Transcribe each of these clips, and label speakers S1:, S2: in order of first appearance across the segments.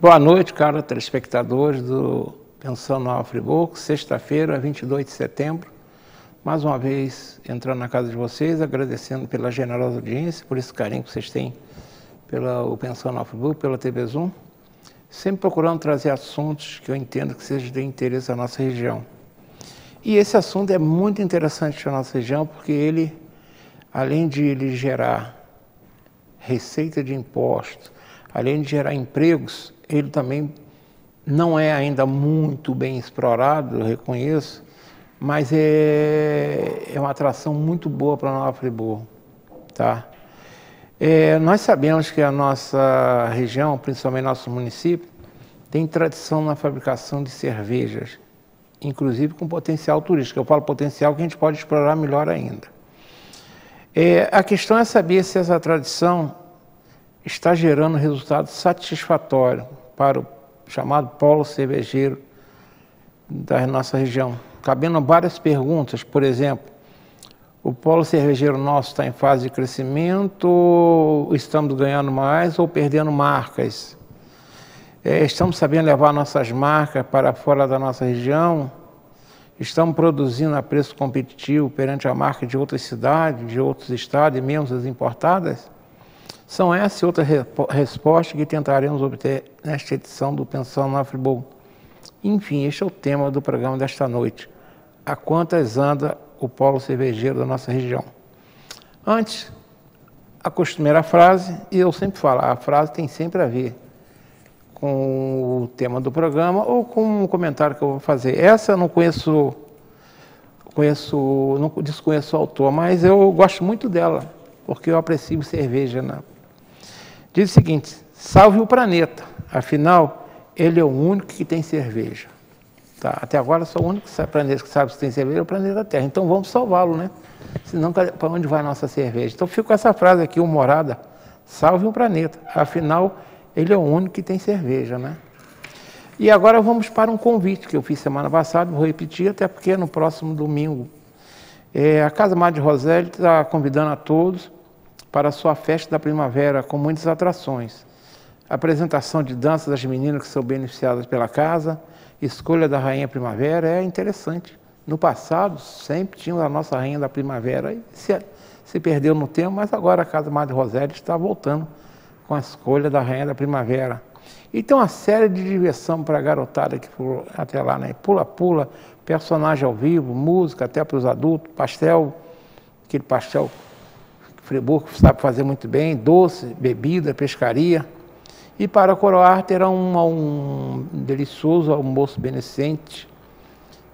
S1: Boa noite, caros telespectadores do Pensão Nova Friburgo, sexta-feira, 22 de setembro. Mais uma vez entrando na casa de vocês, agradecendo pela generosa audiência, por esse carinho que vocês têm pelo Pensão Nova Friburgo, pela TV Zoom. Sempre procurando trazer assuntos que eu entendo que sejam de interesse à nossa região. E esse assunto é muito interessante para a nossa região, porque ele, além de ele gerar receita de impostos, além de gerar empregos, ele também não é ainda muito bem explorado, eu reconheço, mas é uma atração muito boa para Nova Friburgo, tá? Nós sabemos que a nossa região, principalmente nosso município, tem tradição na fabricação de cervejas, inclusive com potencial turístico. Eu falo potencial que a gente pode explorar melhor ainda. A questão é saber se essa tradição está gerando resultado satisfatório para o chamado polo cervejeiro da nossa região. Cabendo várias perguntas, por exemplo, o polo cervejeiro nosso está em fase de crescimento, estamos ganhando mais ou perdendo marcas? Estamos sabendo levar nossas marcas para fora da nossa região? Estamos produzindo a preço competitivo perante a marca de outras cidades, de outros estados e mesmo as importadas? São essas e outras respostas que tentaremos obter nesta edição do Pensão Nova Friburgo. Enfim, este é o tema do programa desta noite. A quantas anda o polo cervejeiro da nossa região? Antes, a costumeira frase, e eu sempre falo, a frase tem sempre a ver com o tema do programa ou com um comentário que eu vou fazer. Essa eu não desconheço o autor, mas eu gosto muito dela, porque eu aprecio cerveja, né? Diz o seguinte: salve o planeta, afinal, ele é o único que tem cerveja. Tá? Até agora, só o único planeta que sabe se tem cerveja é o planeta Terra. Então vamos salvá-lo, né? Senão, para onde vai a nossa cerveja? Então fico com essa frase aqui, humorada: salve o planeta, afinal, ele é o único que tem cerveja, né? E agora vamos para um convite que eu fiz semana passada, vou repetir, até porque no próximo domingo a Casa Madre Rosélia está convidando a todos para a sua festa da primavera, com muitas atrações. Apresentação de danças das meninas que são beneficiadas pela casa, escolha da Rainha Primavera, é interessante. No passado, sempre tínhamos a nossa Rainha da Primavera, e se perdeu no tempo, mas agora a Casa Madre Rosélia está voltando com a escolha da Rainha da Primavera. E tem uma série de diversão para a garotada que for até lá, né? Pula-pula, personagem ao vivo, música até para os adultos, pastel, aquele pastel Friburgo sabe fazer muito bem, doce, bebida, pescaria. E para coroar terá um delicioso almoço beneficente,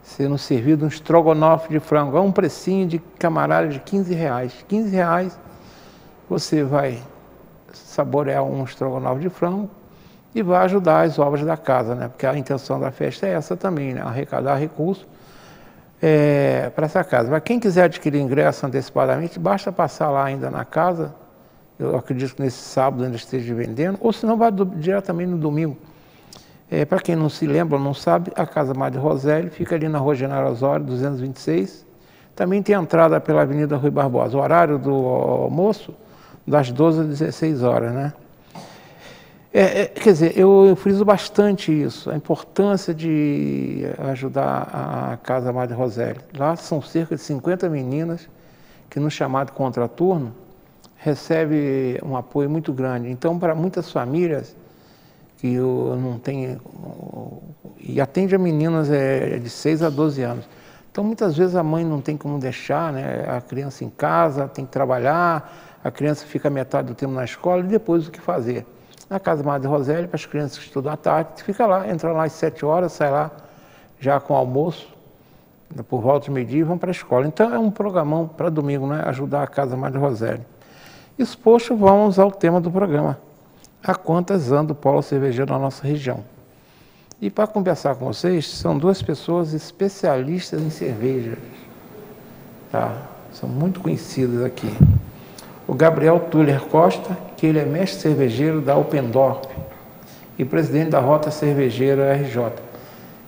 S1: sendo servido um estrogonofe de frango, a um precinho de camarada de R$15. R$15 você vai saborear um estrogonofe de frango e vai ajudar as obras da casa, né? Porque a intenção da festa é essa também, né? Arrecadar recursos para essa casa. Mas quem quiser adquirir ingresso antecipadamente, basta passar lá ainda na casa. Eu acredito que nesse sábado ainda esteja vendendo, ou se não, vai diretamente no domingo. Para quem não se lembra ou não sabe, a Casa Madre Rosélia fica ali na Rua General Osório, 226. Também tem entrada pela Avenida Rui Barbosa. O horário do almoço, das 12 às 16 horas, né? Quer dizer, eu friso bastante isso, a importância de ajudar a Casa Madre Rosélia. Lá são cerca de 50 meninas que, no chamado contraturno, recebem um apoio muito grande. Então, para muitas famílias que eu não tenho, e atende a meninas de 6 a 12 anos. Então, muitas vezes a mãe não tem como deixar, né, a criança em casa, tem que trabalhar, a criança fica metade do tempo na escola e depois o que fazer? Na Casa Madre Rosélia, para as crianças que estudam à tarde, fica lá, entra lá às 7 horas, sai lá já com almoço, por volta de meio-dia, e vão para a escola. Então é um programão para domingo, né? Ajudar a Casa Madre Rosélia. Exposto, vamos ao tema do programa: a quantas anda o polo cervejeiro na nossa região? E para conversar com vocês, são duas pessoas especialistas em cerveja, tá? São muito conhecidas aqui. O Gabriel Tuller Costa, que ele é mestre cervejeiro da Alpendorf e presidente da Rota Cervejeira RJ.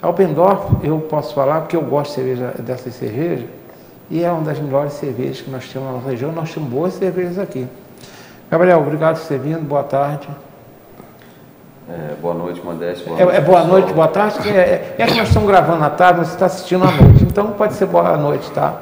S1: A Alpendorf, eu posso falar porque eu gosto dessas cervejas, e é uma das melhores cervejas que nós temos na nossa região. Nós temos boas cervejas aqui. Gabriel, obrigado por ter vindo, boa tarde.
S2: Boa noite, Modeste.
S1: Boa noite, boa tarde. Que nós estamos gravando à tarde, você está assistindo à noite. Então pode ser boa noite, tá?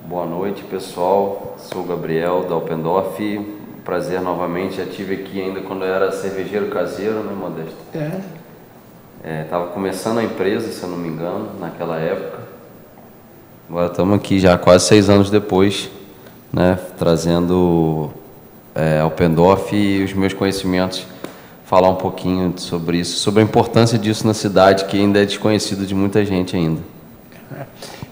S2: Boa noite, pessoal. Sou o Gabriel da Opendorf. Prazer novamente. Já estive aqui ainda quando eu era cervejeiro caseiro, né, Modesto? Estava começando a empresa, se eu não me engano, naquela época. Agora estamos aqui já quase 6 anos depois, né, trazendo a Opendorf e os meus conhecimentos, falar um pouquinho sobre isso, sobre a importância disso na cidade, que ainda é desconhecido de muita gente ainda.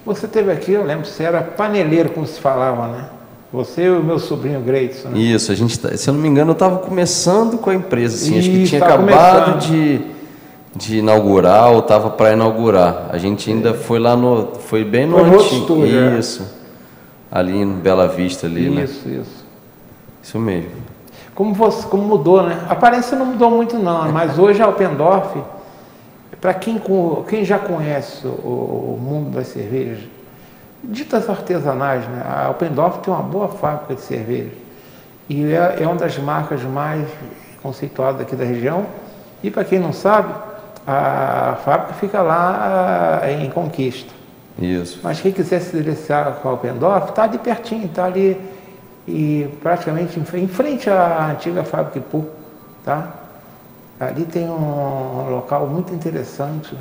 S1: Você esteve aqui, eu lembro, você era paneleiro, como se falava, né? Você e o meu sobrinho Greitson, né?
S2: Isso, se eu não me engano, eu estava começando com a empresa, assim, acho que tinha
S1: acabado
S2: de inaugurar, ou estava para inaugurar. A gente ainda foi lá foi bem no antigo. Isso. Ali em Bela Vista, ali, né? Isso mesmo.
S1: Como mudou, né? A aparência não mudou muito, não, mas hoje a Opendorf, para quem já conhece o mundo das cervejas, ditas artesanais, né? A Opendorf tem uma boa fábrica de cerveja e é uma das marcas mais conceituadas aqui da região. E para quem não sabe, a fábrica fica lá em Conquista.
S2: Isso.
S1: Mas quem quiser se deliciar com a Opendorf, está ali pertinho, está ali e praticamente em frente à antiga fábrica Ipu, tá? Ali tem um local muito interessante.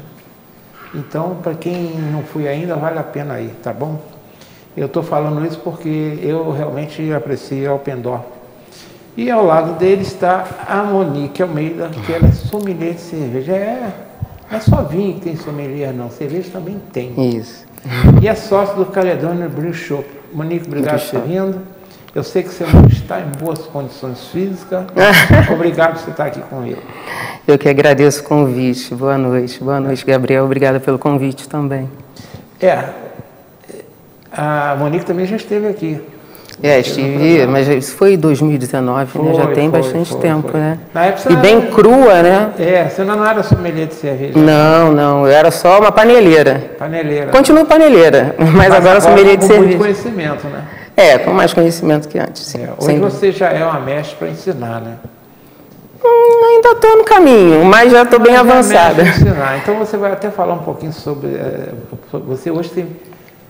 S1: Então, para quem não foi ainda, vale a pena ir, tá bom? Eu estou falando isso porque eu realmente aprecio a Opendorf. E ao lado dele está a Monique Almeida, que ela é sommelier de cerveja. Não é só vinho que tem sommelier, não. Cerveja também tem.
S3: Isso.
S1: E é sócio do Caledônia Brew Shop. Monique, obrigado por ter vindo. Eu sei que você não está em boas condições físicas. Obrigado por você estar aqui comigo.
S3: Eu que agradeço o convite. Boa noite. Boa noite, Gabriel. Obrigada pelo convite também.
S1: A Monique também já esteve aqui.
S3: Estive, mas isso foi em 2019, né? Já tem bastante tempo, né?
S1: Na época
S3: e bem crua, né?
S1: Você não era sommelier de cerveja.
S3: Não, eu era só uma paneleira. Continuo paneleira, mas agora sommelier de cerveja.
S1: Com muito conhecimento, né?
S3: Com mais conhecimento que antes, sim.
S1: Hoje você já é uma mestre para ensinar, né?
S3: Ainda estou no caminho, mas já estou bem avançada.
S1: Então você vai até falar um pouquinho sobre... Você hoje tem...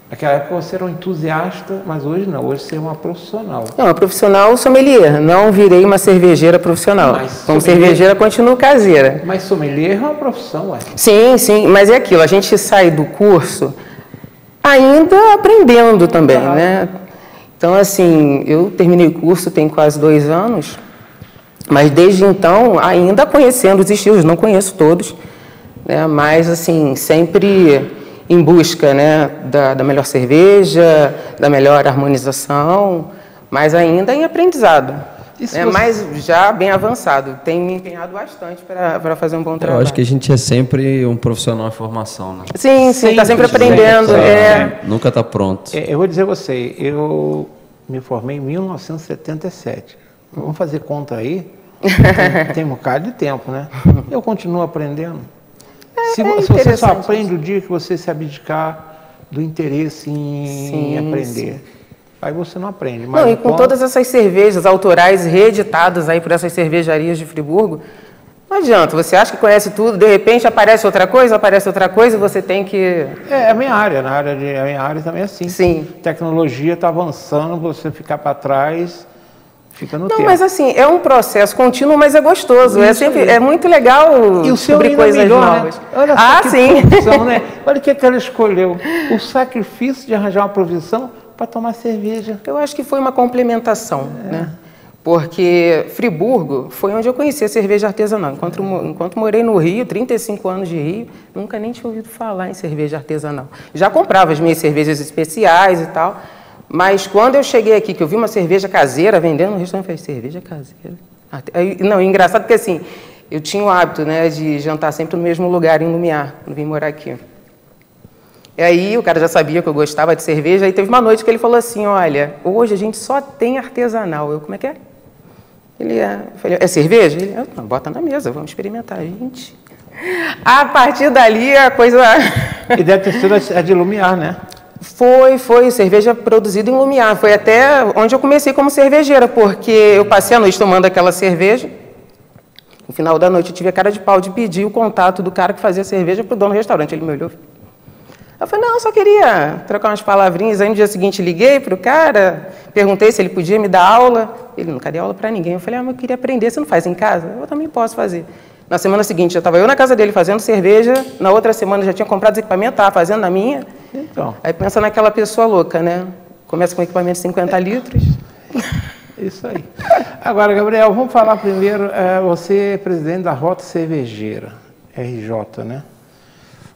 S1: Naquela época você era um entusiasta, mas hoje não, hoje você é uma profissional.
S3: Uma profissional sommelier, não virei uma cervejeira profissional. Como cervejeira, continuo caseira.
S1: Mas sommelier é uma profissão, ué.
S3: Sim, mas é aquilo, a gente sai do curso ainda aprendendo também, né? Então, assim, eu terminei o curso tem quase 2 anos, mas desde então, ainda conhecendo os estilos, não conheço todos, né? Mas, assim, sempre em busca, né, da melhor cerveja, da melhor harmonização, mas ainda em aprendizado. Mas já bem avançado. Tenho me empenhado bastante para fazer um bom trabalho.
S2: Eu acho que a gente é sempre um profissional em formação, né?
S3: Sim, está sempre aprendendo.
S2: Nunca está pronto.
S1: Eu vou dizer a você, eu me formei em 1977. Vamos fazer conta aí? Tem um bocado de tempo, né? Eu continuo aprendendo. Se você só aprende o dia que você se abdicar do interesse em aprender. Aí você não aprende. Mas
S3: e com todas essas cervejas autorais reeditadas aí por essas cervejarias de Friburgo, não adianta. Você acha que conhece tudo, de repente aparece outra coisa e você tem que...
S1: a minha área, a minha área também é assim.
S3: Sim.
S1: A tecnologia está avançando, você ficar para trás, fica no tempo.
S3: Mas assim, é um processo contínuo, mas é gostoso. É muito legal descobrir coisas novas.
S1: Né? Olha só que profissão, né? Olha o que ela escolheu. O sacrifício de arranjar uma profissão para tomar cerveja.
S3: Eu acho que foi uma complementação, né? Porque Friburgo foi onde eu conheci a cerveja artesanal. Enquanto morei no Rio, 35 anos de Rio, nunca nem tinha ouvido falar em cerveja artesanal. Já comprava as minhas cervejas especiais e tal, mas quando eu cheguei aqui, que eu vi uma cerveja caseira vendendo no restaurante, eu falei, cerveja caseira? Não, engraçado porque assim, eu tinha o hábito, né, de jantar sempre no mesmo lugar, em Lumiar, quando vim morar aqui. E aí o cara já sabia que eu gostava de cerveja, aí teve uma noite que ele falou assim, olha, hoje a gente só tem artesanal. Eu, como é que é? Eu falei, é cerveja? Ele, não, bota na mesa, vamos experimentar. Gente, a partir dali a coisa...
S1: E deve ter sido a de Lumiar, né?
S3: Foi cerveja produzida em Lumiar. Foi até onde eu comecei como cervejeira, porque eu passei a noite tomando aquela cerveja. No final da noite eu tive a cara de pau de pedir o contato do cara que fazia cerveja para o dono do restaurante. Ele me olhou. Eu falei, não, só queria trocar umas palavrinhas. Aí no dia seguinte liguei para o cara, perguntei se ele podia me dar aula. Ele nunca deu aula para ninguém. Eu falei, mas eu queria aprender, você não faz em casa? Eu também posso fazer. Na semana seguinte já estava eu na casa dele fazendo cerveja, na outra semana já tinha comprado os equipamentos, estava fazendo na minha.
S1: Então.
S3: Aí pensa naquela pessoa louca, né? Começa com equipamento de 50 litros.
S1: Isso aí. Agora, Gabriel, vamos falar primeiro, você é presidente da Rota Cervejeira, RJ, né?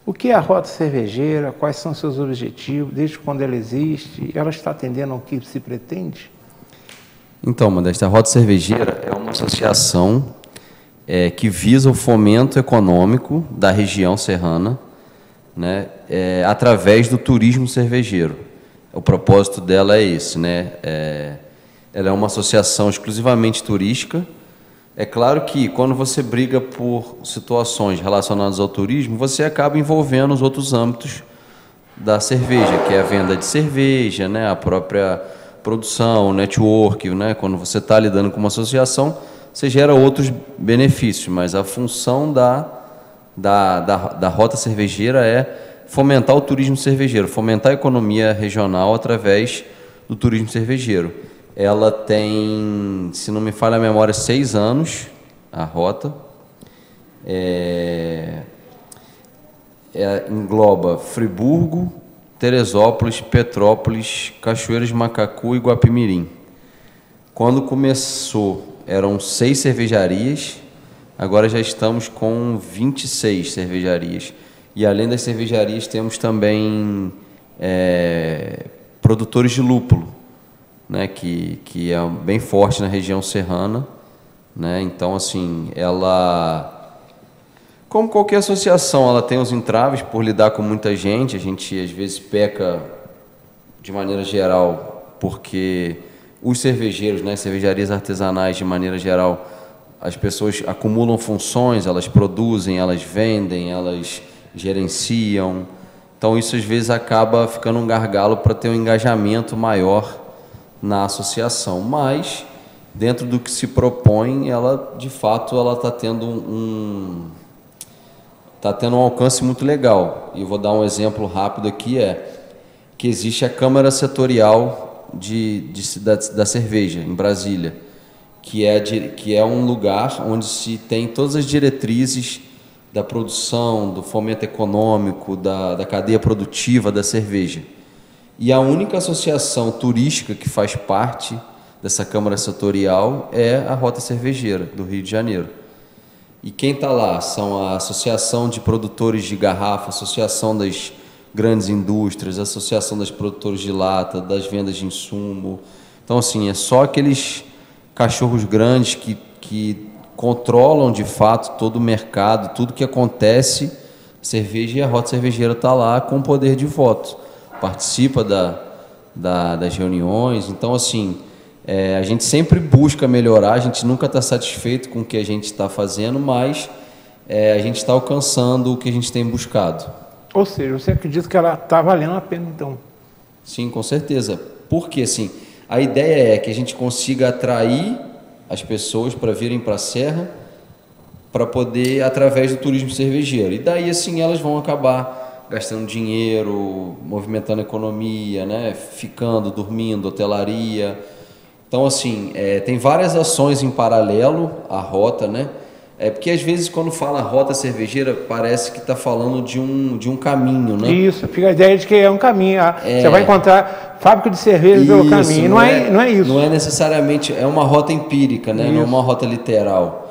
S1: O que é a Rota Cervejeira? Quais são seus objetivos? Desde quando ela existe? Ela está atendendo ao que se pretende?
S2: Então, Modesta, a Rota Cervejeira é uma associação que visa o fomento econômico da região serrana, né, através do turismo cervejeiro. O propósito dela é esse, né? Ela é uma associação exclusivamente turística. É claro que quando você briga por situações relacionadas ao turismo, você acaba envolvendo os outros âmbitos da cerveja, que é a venda de cerveja, né, a própria produção, o network, né? Quando você está lidando com uma associação, você gera outros benefícios, mas a função da Rota Cervejeira é fomentar o turismo cervejeiro, fomentar a economia regional através do turismo cervejeiro. Ela tem, se não me falha a memória, 6 anos, a Rota. Engloba Friburgo, Teresópolis, Petrópolis, Cachoeiras de Macacu e Guapimirim. Quando começou, eram 6 cervejarias, agora já estamos com 26 cervejarias. E além das cervejarias, temos também produtores de lúpulo, né, que é bem forte na região serrana, né? Então, assim, ela, como qualquer associação, ela tem os entraves por lidar com muita gente. A gente às vezes peca de maneira geral, porque os cervejeiros, né, cervejarias artesanais de maneira geral, as pessoas acumulam funções, elas produzem, elas vendem, elas gerenciam. Então isso às vezes acaba ficando um gargalo para ter um engajamento maior na associação, mas dentro do que se propõe, ela de fato ela está tendo um alcance muito legal. E eu vou dar um exemplo rápido aqui, que existe a Câmara Setorial da Cerveja em Brasília, que é um lugar onde se tem todas as diretrizes da produção, do fomento econômico, da cadeia produtiva da cerveja. E a única associação turística que faz parte dessa Câmara Setorial é a Rota Cervejeira, do Rio de Janeiro. E quem está lá são a Associação de Produtores de Garrafa, a Associação das Grandes Indústrias, a Associação das Produtores de Lata, das Vendas de Insumo. Então, assim, é só aqueles cachorros grandes que controlam, de fato, todo o mercado, tudo que acontece, cerveja, e a Rota Cervejeira está lá com poder de voto. Participa das reuniões. Então, assim, a gente sempre busca melhorar, a gente nunca está satisfeito com o que a gente está fazendo, mas a gente está alcançando o que a gente tem buscado.
S1: Ou seja, você acredita que ela está valendo a pena, então?
S2: Sim, com certeza. Porque, assim, a ideia é que a gente consiga atrair as pessoas para virem para a Serra, para poder, através do turismo cervejeiro. E daí, assim, elas vão acabar gastando dinheiro, movimentando a economia, né? Ficando, dormindo, hotelaria. Então, assim, tem várias ações em paralelo à rota, né? Porque às vezes quando fala rota cervejeira parece que está falando de um caminho, né?
S1: Isso, fica a ideia de que é um caminho. Você vai encontrar fábrica de cerveja pelo caminho. Não é isso.
S2: Não é necessariamente, é uma rota empírica, né? Não é uma rota literal.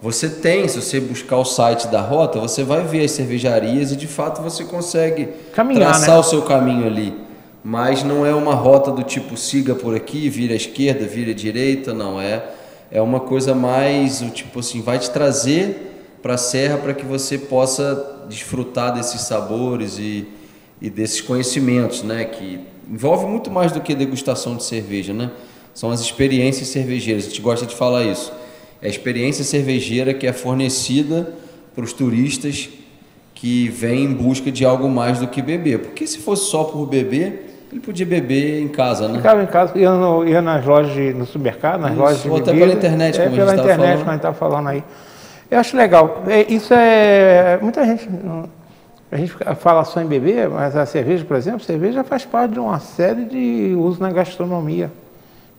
S2: Você tem, se você buscar o site da rota, você vai ver as cervejarias e de fato você consegue traçar, né, o seu caminho ali. Mas não é uma rota do tipo siga por aqui, vira à esquerda, vira à direita, não é. É uma coisa mais, tipo assim, vai te trazer para a Serra para que você possa desfrutar desses sabores e desses conhecimentos, né? Que envolve muito mais do que degustação de cerveja, né? São as experiências cervejeiras, a gente gosta de falar isso. É a experiência cervejeira que é fornecida para os turistas que vem em busca de algo mais do que beber. Porque se fosse só por beber, ele podia beber em casa, né?
S1: Ficava em casa, ia nas lojas, no supermercado, nas lojas de bebida.
S2: Ou até pela internet, como
S1: pela internet, como a gente está falando aí. Eu acho legal. Isso muita gente... A gente fala só em beber, mas a cerveja, por exemplo, cerveja faz parte de uma série de usos na gastronomia,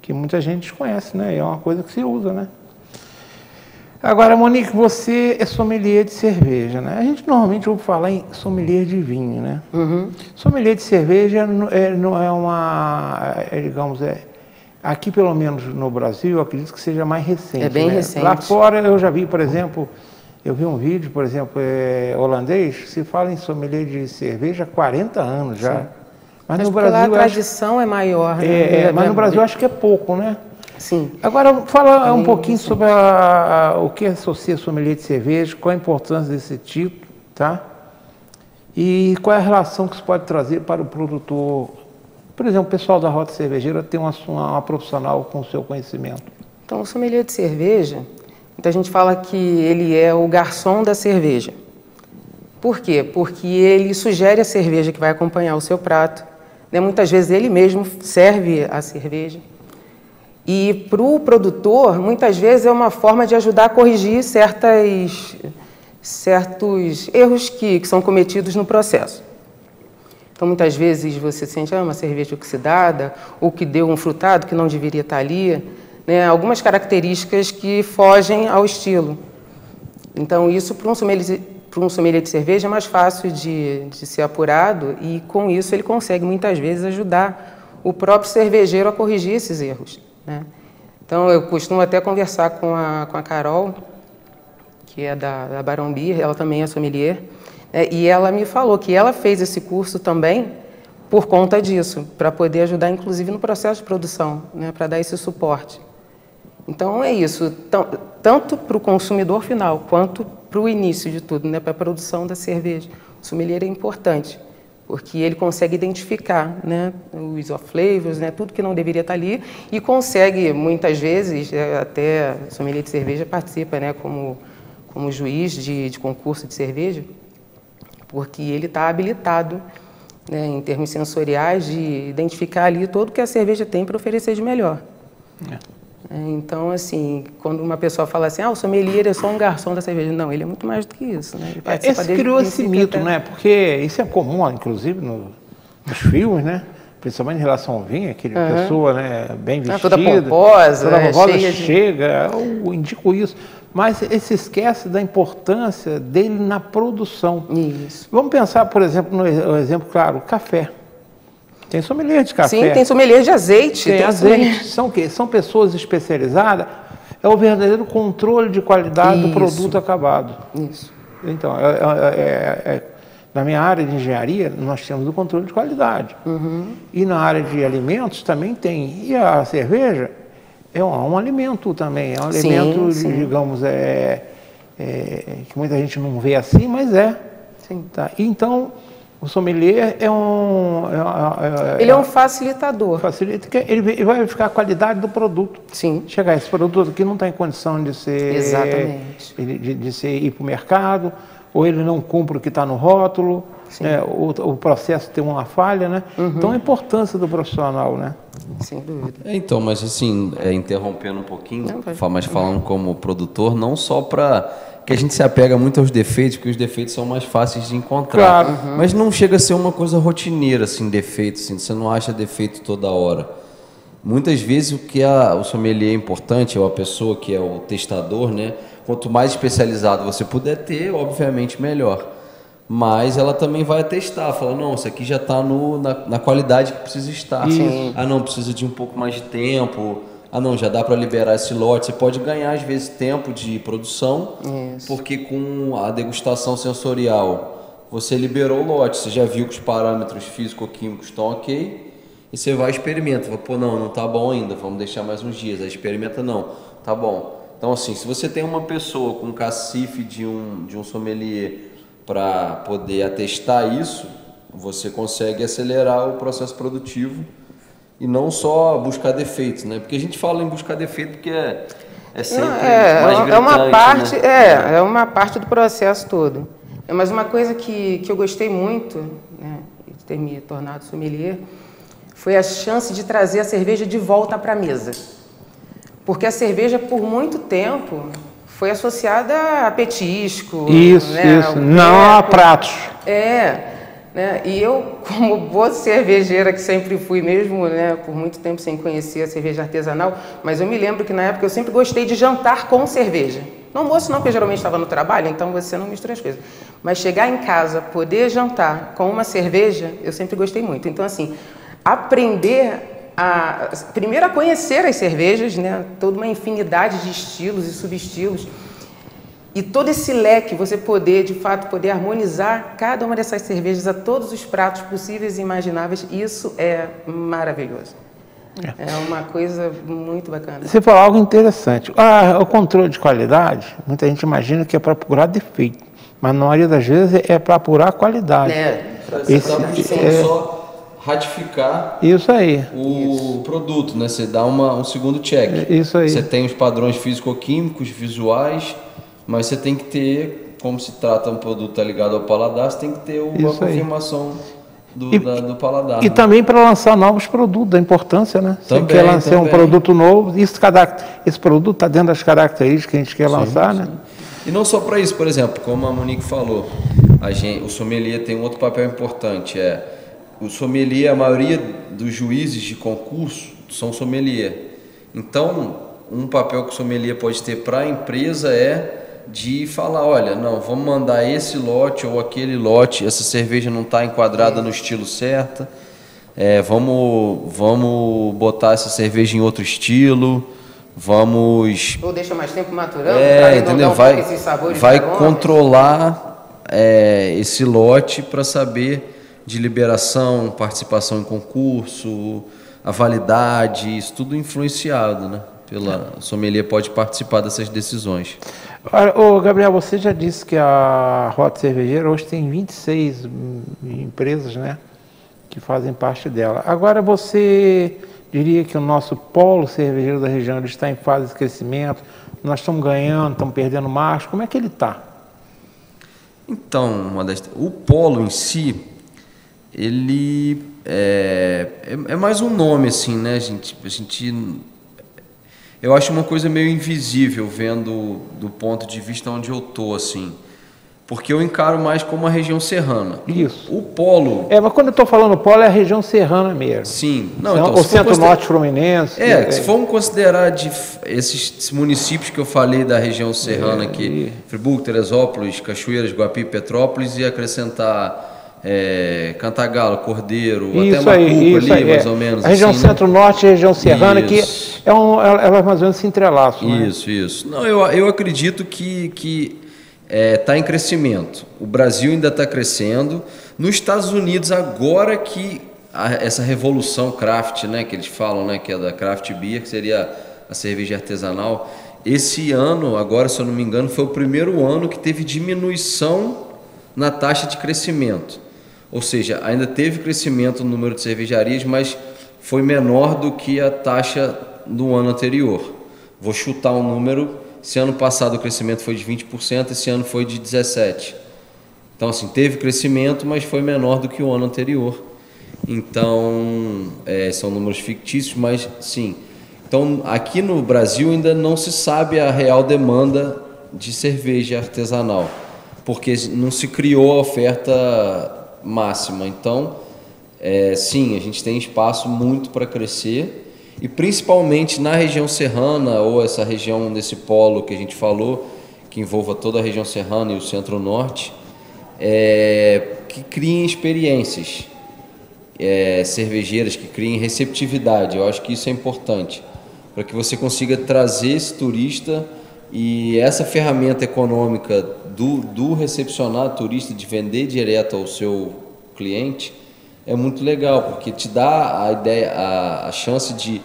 S1: que muita gente desconhece, né? É uma coisa que se usa, né? Agora, Monique, você é sommelier de cerveja, né? A gente normalmente ouve falar em sommelier de vinho, né?
S3: Uhum.
S1: Sommelier de cerveja não é uma, digamos, aqui pelo menos no Brasil, eu acredito que seja mais recente.
S3: É bem recente.
S1: Lá fora eu já vi, por exemplo, eu vi um vídeo, por exemplo, holandês, se fala em sommelier de cerveja há 40 anos já.
S3: Sim.
S1: Mas
S3: no
S1: Brasil
S3: lá a tradição é maior, né?
S1: Mas no Brasil acho que é pouco, né?
S3: Sim.
S1: Agora, fala um pouquinho sobre o que associa sommelier de cerveja, qual a importância desse título, tá? E qual é a relação que isso pode trazer para o produtor. Por exemplo, o pessoal da Rota Cervejeira tem uma profissional com o seu conhecimento.
S3: Então, o sommelier de cerveja, muita gente fala que ele é o garçom da cerveja. Por quê? Porque ele sugere a cerveja que vai acompanhar o seu prato, né? Muitas vezes ele mesmo serve a cerveja. E para o produtor, muitas vezes é uma forma de ajudar a corrigir certos erros que são cometidos no processo. Então, muitas vezes você sente uma cerveja oxidada, ou que deu um frutado que não deveria estar ali, né? Algumas características que fogem ao estilo. Então, isso para um sommelier de cerveja é mais fácil de ser apurado, e com isso ele consegue muitas vezes ajudar o próprio cervejeiro a corrigir esses erros, né? Então, eu costumo até conversar com a Carol, que é da Barão Beer, ela também é sommelier, e ela me falou que ela fez esse curso também por conta disso, para poder ajudar, inclusive, no processo de produção, né, para dar esse suporte. Então, é isso, tanto para o consumidor final, quanto para o início de tudo, né, para a produção da cerveja. O sommelier é importante, porque ele consegue identificar, né, os off-flavors, né, tudo que não deveria estar ali, e consegue, muitas vezes, até o sommelier de cerveja participa, né, como juiz de concurso de cerveja, porque ele está habilitado, né, em termos sensoriais, de identificar ali tudo que a cerveja tem para oferecer de melhor. Então, assim, quando uma pessoa fala assim, o sommelier é só um garçom da cerveja. Não, ele é muito mais do que isso, né?
S1: Ele criou esse mito, né? Porque isso é comum, inclusive, nos filmes, né? Principalmente em relação ao vinho, aquele pessoa, né, bem vestida.
S3: Toda pomposa,
S1: cheia chega, eu indico isso. Mas ele se esquece da importância dele na produção.
S3: Isso.
S1: Vamos pensar, por exemplo, no exemplo claro, café. Tem sommelier de café.
S3: Sim, tem sommelier de azeite.
S1: Tem azeite. São o quê? São pessoas especializadas. É o verdadeiro controle de qualidade do produto acabado.
S3: Isso.
S1: Então, na minha área de engenharia, nós temos o controle de qualidade. E na área de alimentos também tem. E a cerveja é um alimento também. É um alimento, digamos, que muita gente não vê assim, mas é.
S3: Sim.
S1: Tá? Então, o sommelier
S3: ele é um facilitador.
S1: Facilita, ele vai verificar a qualidade do produto.
S3: Sim.
S1: Chegar, esse produto aqui não está em condição de ser...
S3: Exatamente.
S1: De ir para o mercado, ou ele não cumpre o que está no rótulo, o processo tem uma falha, né? Então, a importância do profissional, né?
S3: Sem dúvida.
S2: Então, mas assim, interrompendo um pouquinho, mas falando como produtor, não só para... que a gente se apega muito aos defeitos, porque os defeitos são mais fáceis de encontrar.
S1: Claro.
S2: Mas não chega a ser uma coisa rotineira, assim, defeito, assim, você não acha defeito toda hora. Muitas vezes o que o sommelier é importante, ou a pessoa que é o testador, né? Quanto mais especializado você puder ter, obviamente melhor. Mas ela também vai testar, fala, não, isso aqui já está na qualidade que precisa estar.
S3: Sim.
S2: Não, precisa de um pouco mais de tempo. Não, já dá para liberar esse lote. Você pode ganhar, às vezes, tempo de produção, porque com a degustação sensorial, você liberou o lote, você já viu que os parâmetros físico-químicos estão ok, e você vai e experimenta. Fala, não está bom ainda, vamos deixar mais uns dias. Aí experimenta, não, tá bom. Então, assim, se você tem uma pessoa com cacife de um sommelier para poder atestar isso, você consegue acelerar o processo produtivo. E não só buscar defeitos, né? Porque a gente fala em buscar defeito porque é sempre mais gritante,
S3: uma parte,
S2: né?
S3: É uma parte do processo todo. Mas uma coisa que eu gostei muito, né, de ter me tornado sommelier, foi a chance de trazer a cerveja de volta para a mesa. Porque a cerveja, por muito tempo, foi associada a petisco.
S1: Isso,
S3: né,
S1: isso. Não a pratos.
S3: Né, e eu, como boa cervejeira que sempre fui mesmo, né, por muito tempo sem conhecer a cerveja artesanal, mas eu me lembro que na época eu sempre gostei de jantar com cerveja. No almoço não, porque eu geralmente estava no trabalho, então você não mistura as coisas. Mas chegar em casa, poder jantar com uma cerveja, eu sempre gostei muito. Então, assim, aprender primeiro a conhecer as cervejas, né? Toda uma infinidade de estilos e subestilos, e todo esse leque, você poder, de fato, poder harmonizar cada uma dessas cervejas a todos os pratos possíveis e imagináveis, isso é maravilhoso. É uma coisa muito bacana.
S1: Você falou algo interessante. O controle de qualidade, muita gente imagina que é para apurar defeito, mas na maioria das vezes é para apurar qualidade.
S2: Você está buscando só ratificar
S1: isso aí.
S2: o produto, né? Você dá um segundo check.
S1: Isso aí.
S2: Você tem os padrões físico-químicos, visuais, mas você tem que ter, como se trata um produto ligado ao paladar, você tem que ter uma confirmação do paladar.
S1: E também para lançar novos produtos, da importância, né? Você quer lançar um produto novo, esse produto está dentro das características que a gente quer lançar, né?
S2: E não só para isso, por exemplo, como a Monique falou, o sommelier tem um outro papel importante, o sommelier, a maioria dos juízes de concurso são sommelier. Então, um papel que o sommelier pode ter para a empresa é de falar, olha, não, vamos mandar esse lote ou aquele lote, essa cerveja não está enquadrada no estilo certo, vamos botar essa cerveja em outro estilo, vamos...
S3: Ou deixa mais tempo maturando, para
S2: entendeu? Vai controlar esse lote para saber de liberação, participação em concurso, a validade, isso tudo influenciado, né? O sommelier pode participar dessas decisões.
S1: Gabriel, você já disse que a Rota Cervejeira hoje tem 26 empresas, né, que fazem parte dela. Agora, você diria que o nosso polo cervejeiro da região está em fase de crescimento? Nós estamos ganhando, estamos perdendo marcha. Como é que ele está?
S2: Então, Modesta, o polo em si, ele é mais um nome, assim, né, gente? Eu acho uma coisa meio invisível vendo do ponto de vista onde eu tô, assim, porque eu encaro mais como a região serrana.
S1: Isso.
S2: O polo...
S1: mas quando eu estou falando polo, é a região serrana mesmo.
S2: Sim.
S1: Não, o centro-norte fluminense.
S2: Se formos considerar esses municípios que eu falei da região serrana aqui, Friburgo, Teresópolis, Cachoeiras, Guapi, Petrópolis, e acrescentar... Cantagalo, Cordeiro, até Macuco ali, mais ou menos.
S1: A região
S2: assim,
S1: centro-norte e a região serrana, que elas mais ou menos se entrelaçam.
S2: Isso. Não, eu acredito que está em crescimento. O Brasil ainda está crescendo. Nos Estados Unidos, agora que essa revolução craft, né, que eles falam, né, que é da craft beer, que seria a cerveja artesanal, esse ano, agora, se eu não me engano, foi o primeiro ano que teve diminuição na taxa de crescimento. Ou seja, ainda teve crescimento no número de cervejarias, mas foi menor do que a taxa do ano anterior. Vou chutar um número, se ano passado o crescimento foi de 20%, esse ano foi de 17%. Então, assim, teve crescimento, mas foi menor do que o ano anterior. Então, são números fictícios, mas sim. Então, aqui no Brasil ainda não se sabe a real demanda de cerveja artesanal, porque não se criou a oferta máxima. Então, sim, a gente tem espaço muito para crescer, e principalmente na região serrana, ou essa região desse polo que a gente falou, que envolva toda a região serrana e o centro-norte, que criem experiências cervejeiras, que criem receptividade. Eu acho que isso é importante, para que você consiga trazer esse turista, e essa ferramenta econômica do recepcionar turista, de vender direto ao seu cliente, é muito legal, porque te dá a ideia, a chance de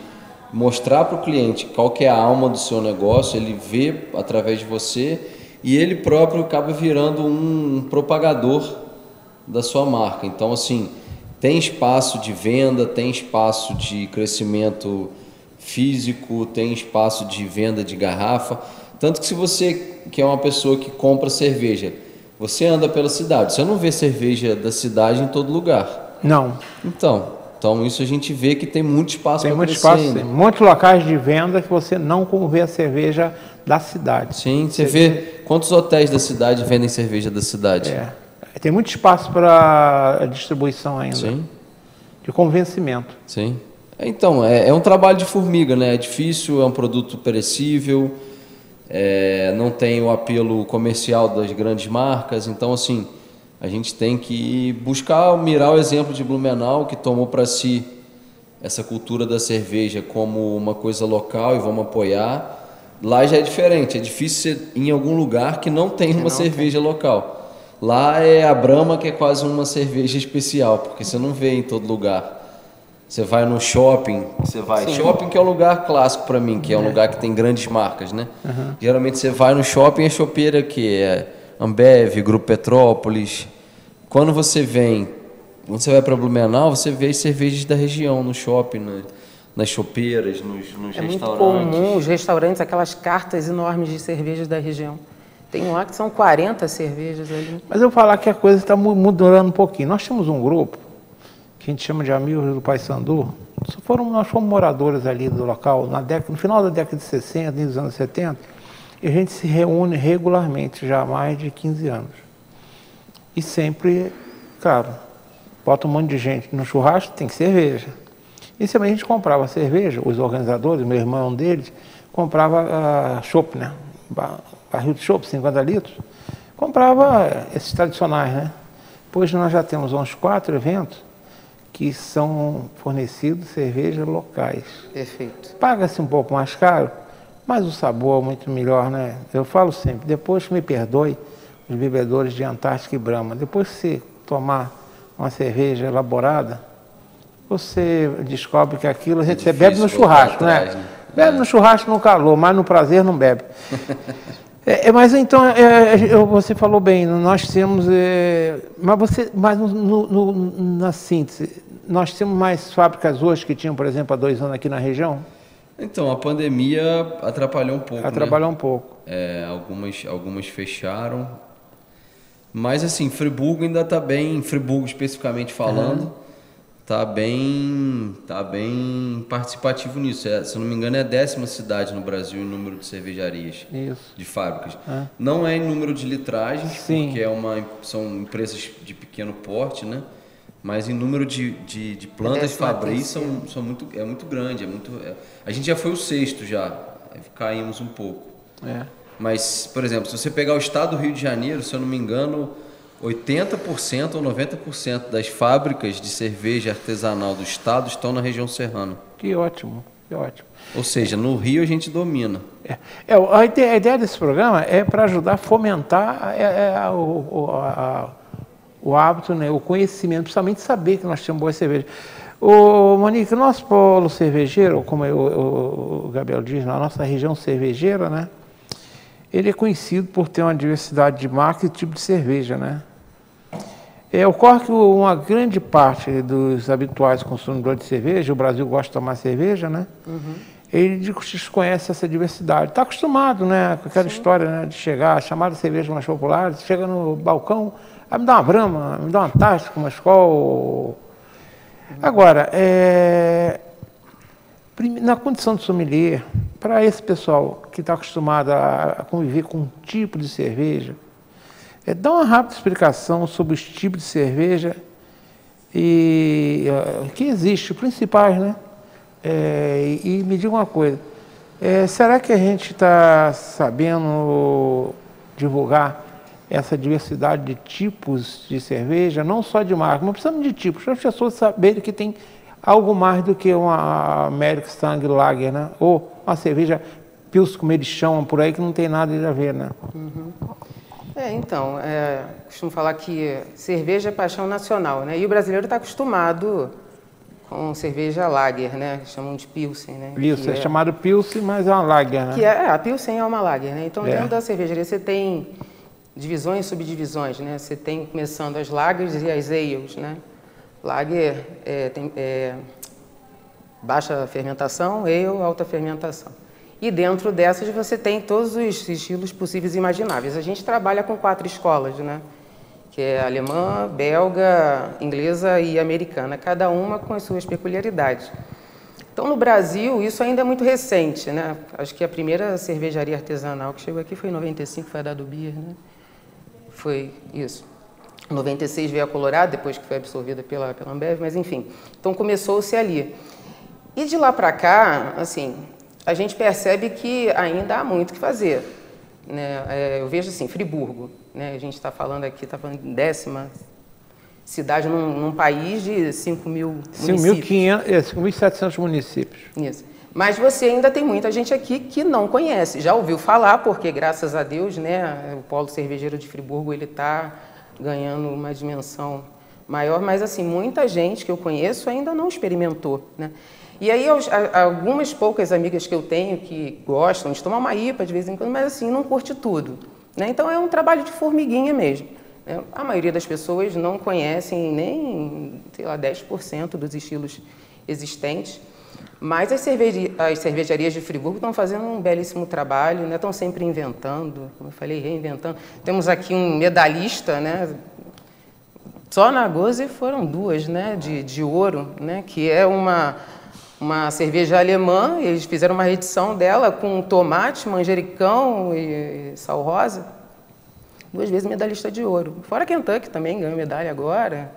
S2: mostrar para o cliente qual que é a alma do seu negócio. Ele vê através de você, e ele próprio acaba virando um propagador da sua marca. Então, assim, tem espaço de venda, tem espaço de crescimento físico, tem espaço de venda de garrafa. Tanto que, se você que é uma pessoa que compra cerveja, Você anda pela cidade, você não vê cerveja da cidade em todo lugar.
S1: Não.
S2: Então isso a gente vê que tem muito espaço para crescer.
S1: Tem muito espaço, tem muitos locais de venda que você não vê a cerveja da cidade.
S2: Sim, você vê quantos hotéis da cidade vendem cerveja da cidade.
S1: Tem muito espaço para distribuição ainda.
S2: Sim.
S1: De convencimento.
S2: Sim. Então, é um trabalho de formiga, né? É difícil, é um produto perecível, não tem o apelo comercial das grandes marcas. Então, assim, a gente tem que mirar o exemplo de Blumenau, que tomou para si essa cultura da cerveja como uma coisa local e vamos apoiar. Lá já é diferente, é difícil ser em algum lugar que não tem uma cerveja local. Lá é a Brahma, que é quase uma cerveja especial, porque você não vê em todo lugar. Você vai no shopping, shopping que é um lugar clássico para mim, que é um lugar que tem grandes marcas, né? Geralmente você vai no shopping, a chopeira que é Ambev, Grupo Petrópolis. Quando você vai para Blumenau, você vê as cervejas da região no shopping, nas chopeiras, nos restaurantes. É muito
S3: comum os restaurantes, aquelas cartas enormes de cervejas da região. Tem lá que são 40 cervejas ali.
S1: Mas eu vou falar que a coisa está mudando um pouquinho. Nós temos um grupo que a gente chama de Amigos do Paissandu. Nós fomos moradores ali do local no final da década de 60, nos anos 70, e a gente se reúne regularmente já há mais de 15 anos. E sempre, claro, bota um monte de gente no churrasco, tem cerveja. E sempre a gente comprava cerveja, os organizadores, meu irmão deles, comprava chopp, né? Barril de chopp, 50 litros. Comprava esses tradicionais, né? Hoje nós já temos uns 4 eventos que são fornecidos cervejas locais.
S3: Perfeito.
S1: Paga-se um pouco mais caro, mas o sabor é muito melhor, né? Eu falo sempre, depois que me perdoe os bebedores de Antártica e Brahma, depois que você tomar uma cerveja elaborada, você descobre que aquilo você bebe no churrasco, né? Bebe no churrasco no calor, mas no prazer não bebe. Mas então, você falou bem, nós temos, na síntese, nós temos mais fábricas hoje que tinham, por exemplo, há 2 anos aqui na região?
S2: Então, a pandemia atrapalhou um pouco,
S1: Atrapalhou um pouco.
S2: Algumas fecharam, mas assim, Friburgo ainda está bem, Friburgo especificamente falando, está bem participativo nisso. Se eu não me engano, é a 10ª cidade no Brasil em número de cervejarias, de fábricas. Não é em número de litragens, porque são empresas de pequeno porte, né? Mas em número de plantas fabris é muito grande. A gente já foi o 6º já, caímos um pouco. Mas, por exemplo, se você pegar o estado do Rio de Janeiro, se eu não me engano, 80% ou 90% das fábricas de cerveja artesanal do estado estão na região serrana. Que ótimo, que ótimo. Ou seja, no Rio a gente domina.
S1: A ideia desse programa é para ajudar a fomentar o hábito, né, o conhecimento, principalmente saber que nós temos boas cervejas. Monique, o nosso polo cervejeiro, como o Gabriel diz, na nossa região cervejeira, né, ele é conhecido por ter uma diversidade de marcas e tipo de cerveja, né? Ocorre que uma grande parte dos habituais consumidores de cerveja, o Brasil gosta de tomar cerveja, né? Ele desconhece essa diversidade. Está acostumado, né, com aquela história, né, de chegar, chamar de cerveja mais popular, chega no balcão, me dá uma Brahma, me dá uma Antártica, uma Skol. Agora, na condição de sommelier, para esse pessoal que está acostumado a conviver com um tipo de cerveja, dá uma rápida explicação sobre os tipos de cerveja que existem, principais, né? E me diga uma coisa, será que a gente está sabendo divulgar essa diversidade de tipos de cerveja, não só de marca, mas precisamos de tipos, para as pessoas saberem que tem algo mais do que uma American Stang Lager, né? Ou uma cerveja Pils, como eles chamam por aí, que não tem nada a ver, né?
S3: Então, costumo falar que cerveja é paixão nacional, né? E o brasileiro está acostumado com cerveja Lager, né? Chamam de Pilsen, né?
S1: Isso, é chamado Pilsen, mas é uma Lager, né?
S3: A Pilsen é uma Lager, né? Então, dentro da cervejaria você tem divisões e subdivisões, né? Você tem começando as Lagers e as Ales, né? Lager tem baixa fermentação, Ale, alta fermentação. E dentro dessas você tem todos os estilos possíveis e imagináveis. A gente trabalha com 4 escolas, né? Que é alemã, belga, inglesa e americana, cada uma com as suas peculiaridades. Então, no Brasil, isso ainda é muito recente, né? Acho que a primeira cervejaria artesanal que chegou aqui foi em 95, foi a Dado Beer, né? Foi isso. Em 96 veio a Colorado, depois que foi absorvida pela Ambev, mas enfim. Então, começou-se ali. E de lá para cá, assim, a gente percebe que ainda há muito o que fazer, né? Eu vejo assim, Friburgo, né? A gente está falando aqui, está falando de 10ª cidade num país de 5 mil municípios.
S1: 5.700 municípios.
S3: Isso. Mas você ainda tem muita gente aqui que não conhece, já ouviu falar, porque graças a Deus, né, o polo cervejeiro de Friburgo ele está ganhando uma dimensão maior, mas assim, muita gente que eu conheço ainda não experimentou, né? E aí, algumas poucas amigas que eu tenho que gostam de tomar uma IPA de vez em quando, mas assim, não curte tudo, né? Então, é um trabalho de formiguinha mesmo, né? A maioria das pessoas não conhecem nem, sei lá, 10% dos estilos existentes, mas as cervejarias de Friburgo estão fazendo um belíssimo trabalho, né? Estão sempre inventando, como eu falei, reinventando. Temos aqui um medalhista, né? Só na Gose foram 2, né? De ouro, né? Que é uma cerveja alemã, eles fizeram uma reedição dela com tomate, manjericão e sal rosa. 2 vezes medalhista de ouro. Fora a Kentucky também ganhou medalha agora.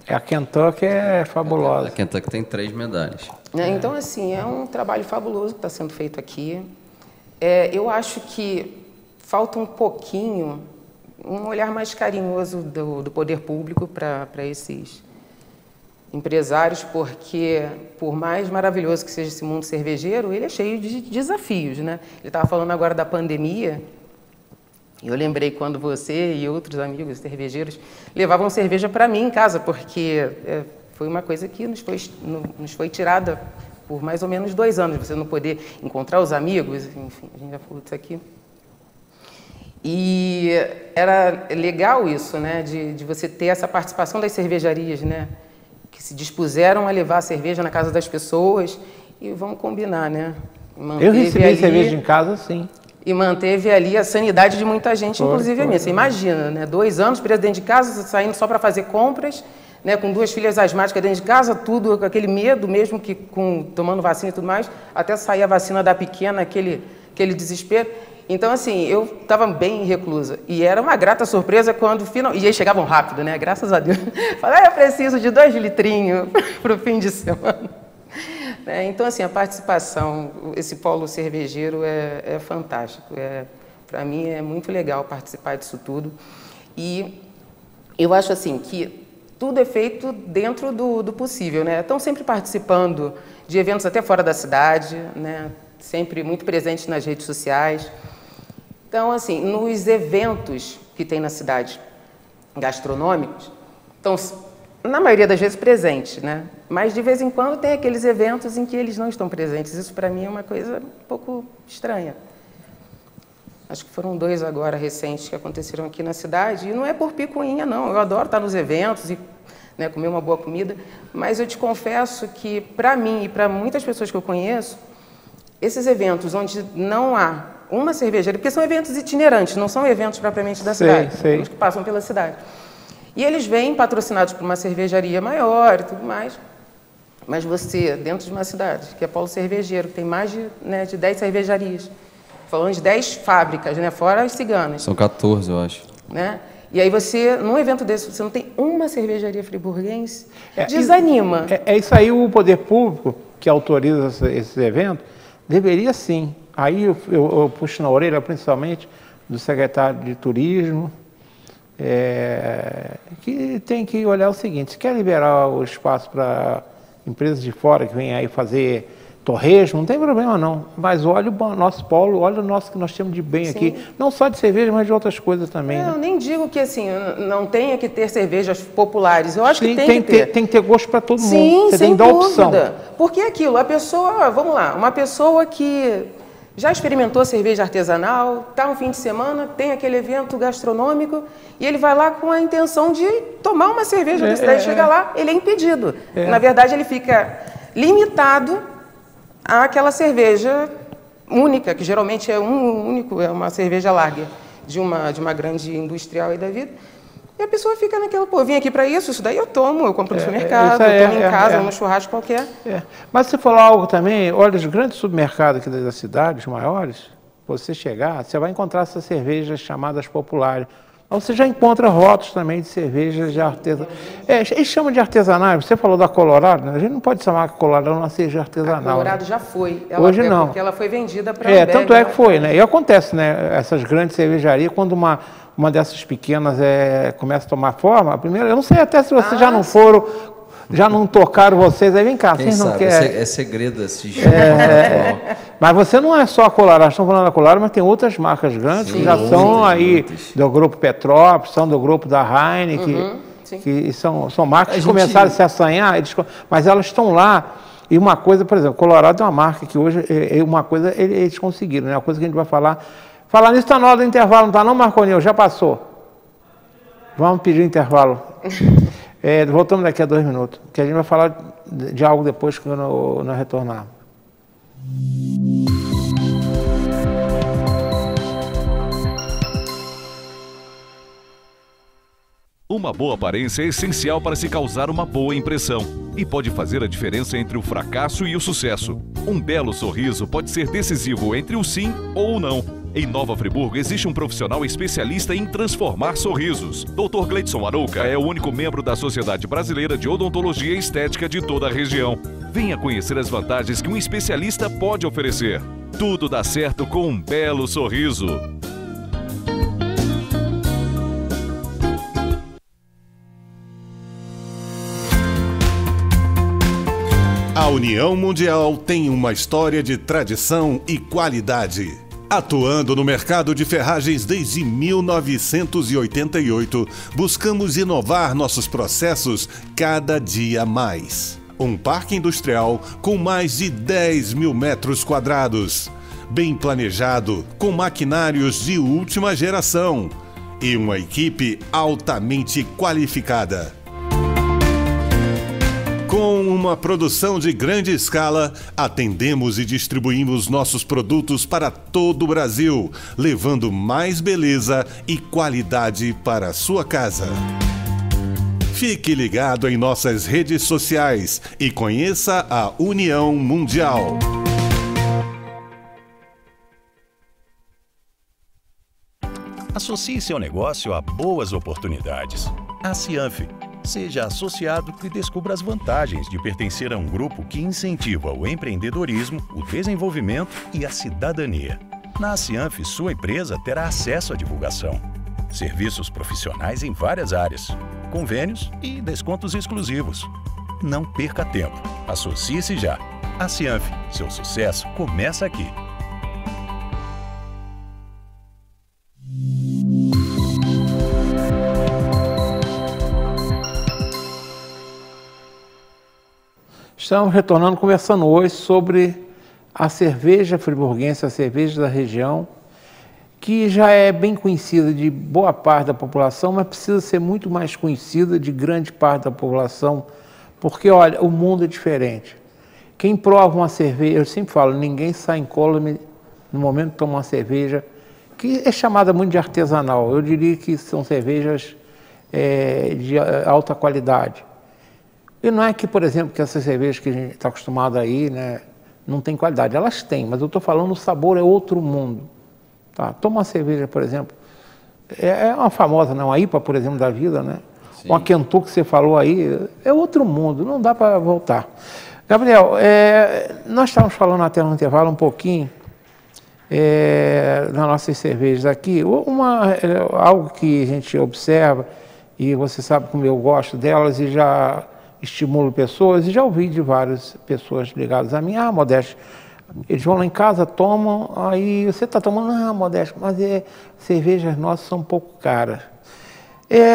S1: A Kentucky é fabulosa.
S2: A Kentucky tem 3 medalhas.
S3: Então, assim, é um trabalho fabuloso que está sendo feito aqui. Eu acho que falta um pouquinho, um olhar mais carinhoso do poder público para esses empresários, porque, por mais maravilhoso que seja esse mundo cervejeiro, ele é cheio de desafios, né? Ele estava falando agora da pandemia, e eu lembrei quando você e outros amigos cervejeiros levavam cerveja para mim em casa, porque foi uma coisa que nos foi tirada por mais ou menos 2 anos, você não poder encontrar os amigos, enfim, a gente já falou disso aqui. E era legal isso, né, de você ter essa participação das cervejarias, né, que se dispuseram a levar a cerveja na casa das pessoas e vamos combinar, né?
S1: Eu recebi cerveja em casa, sim.
S3: E manteve ali a sanidade de muita gente, inclusive a minha. Você imagina, né? 2 anos preso dentro de casa, saindo só para fazer compras, né? Com 2 filhas asmáticas dentro de casa, tudo com aquele medo, mesmo que tomando vacina e tudo mais, até sair a vacina da pequena, aquele desespero. Então, assim, eu estava bem reclusa. E era uma grata surpresa quando finalmente... E eles chegavam rápido, né? Graças a Deus. Falei, eu preciso de 2 litrinhos para o fim de semana. Então, assim, a participação, esse polo cervejeiro é fantástico. Para mim, é muito legal participar disso tudo. E eu acho, assim, que tudo é feito dentro do possível, né? Estão sempre participando de eventos até fora da cidade, né? Sempre muito presentes nas redes sociais. Então, assim, nos eventos que tem na cidade gastronômicos, estão, na maioria das vezes, presentes, né? Mas, de vez em quando, tem aqueles eventos em que eles não estão presentes. Isso, para mim, é uma coisa um pouco estranha. Acho que foram 2 agora, recentes, que aconteceram aqui na cidade. E não é por picuinha, não. Eu adoro estar nos eventos e, né, comer uma boa comida. Mas eu te confesso que, para mim e para muitas pessoas que eu conheço, esses eventos onde não há uma cervejaria, porque são eventos itinerantes, não são eventos propriamente da cidade, os que passam pela cidade. E eles vêm patrocinados por uma cervejaria maior e tudo mais, mas você, dentro de uma cidade, que é polo cervejeiro, que tem mais de 10 cervejarias, falando de 10 fábricas, né, fora as ciganas.
S2: São 14, eu acho.
S3: Né? E aí você, num evento desse, você não tem uma cervejaria friburguense, desanima.
S1: É isso aí, o poder público que autoriza esses eventos, deveria sim. Aí eu puxo na orelha, principalmente, do secretário de Turismo, que tem que olhar o seguinte: se quer liberar o espaço para empresas de fora que vêm aí fazer torresmo, não tem problema não, mas olha o nosso polo, olha o nosso que nós temos de bem aqui, não só de cerveja, mas de outras coisas também.
S3: Eu nem digo que assim, não tenha que ter cervejas populares, eu acho que tem que ter.
S1: Tem que ter gosto para todo mundo,
S3: sim,
S1: você
S3: sem
S1: tem que dar
S3: dúvida.
S1: opção.
S3: Porque aquilo, a pessoa, vamos lá, uma pessoa que já experimentou cerveja artesanal, está um fim de semana, tem aquele evento gastronômico e ele vai lá com a intenção de tomar uma cerveja da cidade, chega lá, ele é impedido. Na verdade, ele fica limitado àquela cerveja única, que geralmente é é uma cerveja lager de uma grande industrial aí da vida. E a pessoa fica naquela, pô, vim aqui para isso daí eu tomo, eu compro no supermercado, eu tomo em casa, no churrasco qualquer.
S1: Mas você falou algo também, olha, os grandes supermercados aqui da cidade, os maiores, você chegar, você vai encontrar essas cervejas chamadas populares. Mas você já encontra rótulos também de cervejas de artesanal. Eles chamam de artesanal, você falou da Colorado, né? A gente não pode chamar que Colorado uma cerveja artesanal. A
S3: Colorado, né? Já foi. Hoje não. Porque ela foi vendida para a
S1: tanto é que foi, né? E acontece, né? Essas grandes cervejarias, quando uma dessas pequenas começa a tomar forma, primeiro, eu não sei até se vocês já não foram, já não tocaram vocês, aí vem cá,
S2: quem
S1: vocês não
S2: sabe?
S1: querem.
S2: É segredo esse jogo.
S1: Mas você não é só a Colorado, estão falando da Colorado, mas tem outras marcas grandes que já são aí do grupo Petrópolis, são do grupo da Heineken, que são marcas que começaram a se assanhar, mas elas estão lá. E uma coisa, por exemplo, Colorado é uma marca que hoje, uma coisa eles conseguiram, né? Uma coisa que a gente vai falar. Falar nisso está na hora do intervalo, não está não, Marconinho? Já passou. Vamos pedir intervalo. Voltamos daqui a 2 minutos, que a gente vai falar de algo depois que nós retornarmos.
S4: Uma boa aparência é essencial para se causar uma boa impressão e pode fazer a diferença entre o fracasso e o sucesso. Um belo sorriso pode ser decisivo entre o sim ou o não. Em Nova Friburgo existe um profissional especialista em transformar sorrisos. Dr. Gleidson Arouca é o único membro da Sociedade Brasileira de Odontologia e Estética de toda a região. Venha conhecer as vantagens que um especialista pode oferecer. Tudo dá certo com um belo sorriso.
S5: A União Mundial tem uma história de tradição e qualidade. Atuando no mercado de ferragens desde 1988, buscamos inovar nossos processos cada dia mais. Um parque industrial com mais de 10 mil metros quadrados, bem planejado, com maquinários de última geração e uma equipe altamente qualificada. Com uma produção de grande escala, atendemos e distribuímos nossos produtos para todo o Brasil, levando mais beleza e qualidade para a sua casa. Fique ligado em nossas redes sociais e conheça a União Mundial.
S6: Associe seu negócio a boas oportunidades. A Cianf. Seja associado e descubra as vantagens de pertencer a um grupo que incentiva o empreendedorismo, o desenvolvimento e a cidadania. Na Cianf, sua empresa terá acesso à divulgação, serviços profissionais em várias áreas, convênios e descontos exclusivos. Não perca tempo. Associe-se já. A Cianf, seu sucesso começa aqui.
S1: Estamos retornando, conversando hoje sobre a cerveja friburguense, a cerveja da região, que já é bem conhecida de boa parte da população, mas precisa ser muito mais conhecida de grande parte da população, porque, olha, o mundo é diferente. Quem prova uma cerveja, eu sempre falo, ninguém sai incólume no momento que toma uma cerveja, que é chamada muito de artesanal. Eu diria que são cervejas de alta qualidade. E não é que, por exemplo, que essas cervejas que a gente está acostumado aí, né, não tem qualidade. Elas têm, mas eu estou falando, o sabor é outro mundo. Tá? Toma uma cerveja, por exemplo, é uma famosa, não, a IPA, por exemplo, da vida, né? Sim. Uma Kentucky que você falou aí, é outro mundo, não dá para voltar. Gabriel, nós estávamos falando até no intervalo um pouquinho das nossas cervejas aqui. Algo que a gente observa, e você sabe como eu gosto delas, e já estimulo pessoas, e já ouvi de várias pessoas ligadas a mim, Modesto, eles vão lá em casa, tomam, aí você está tomando, Modesto, mas cervejas nossas são um pouco caras.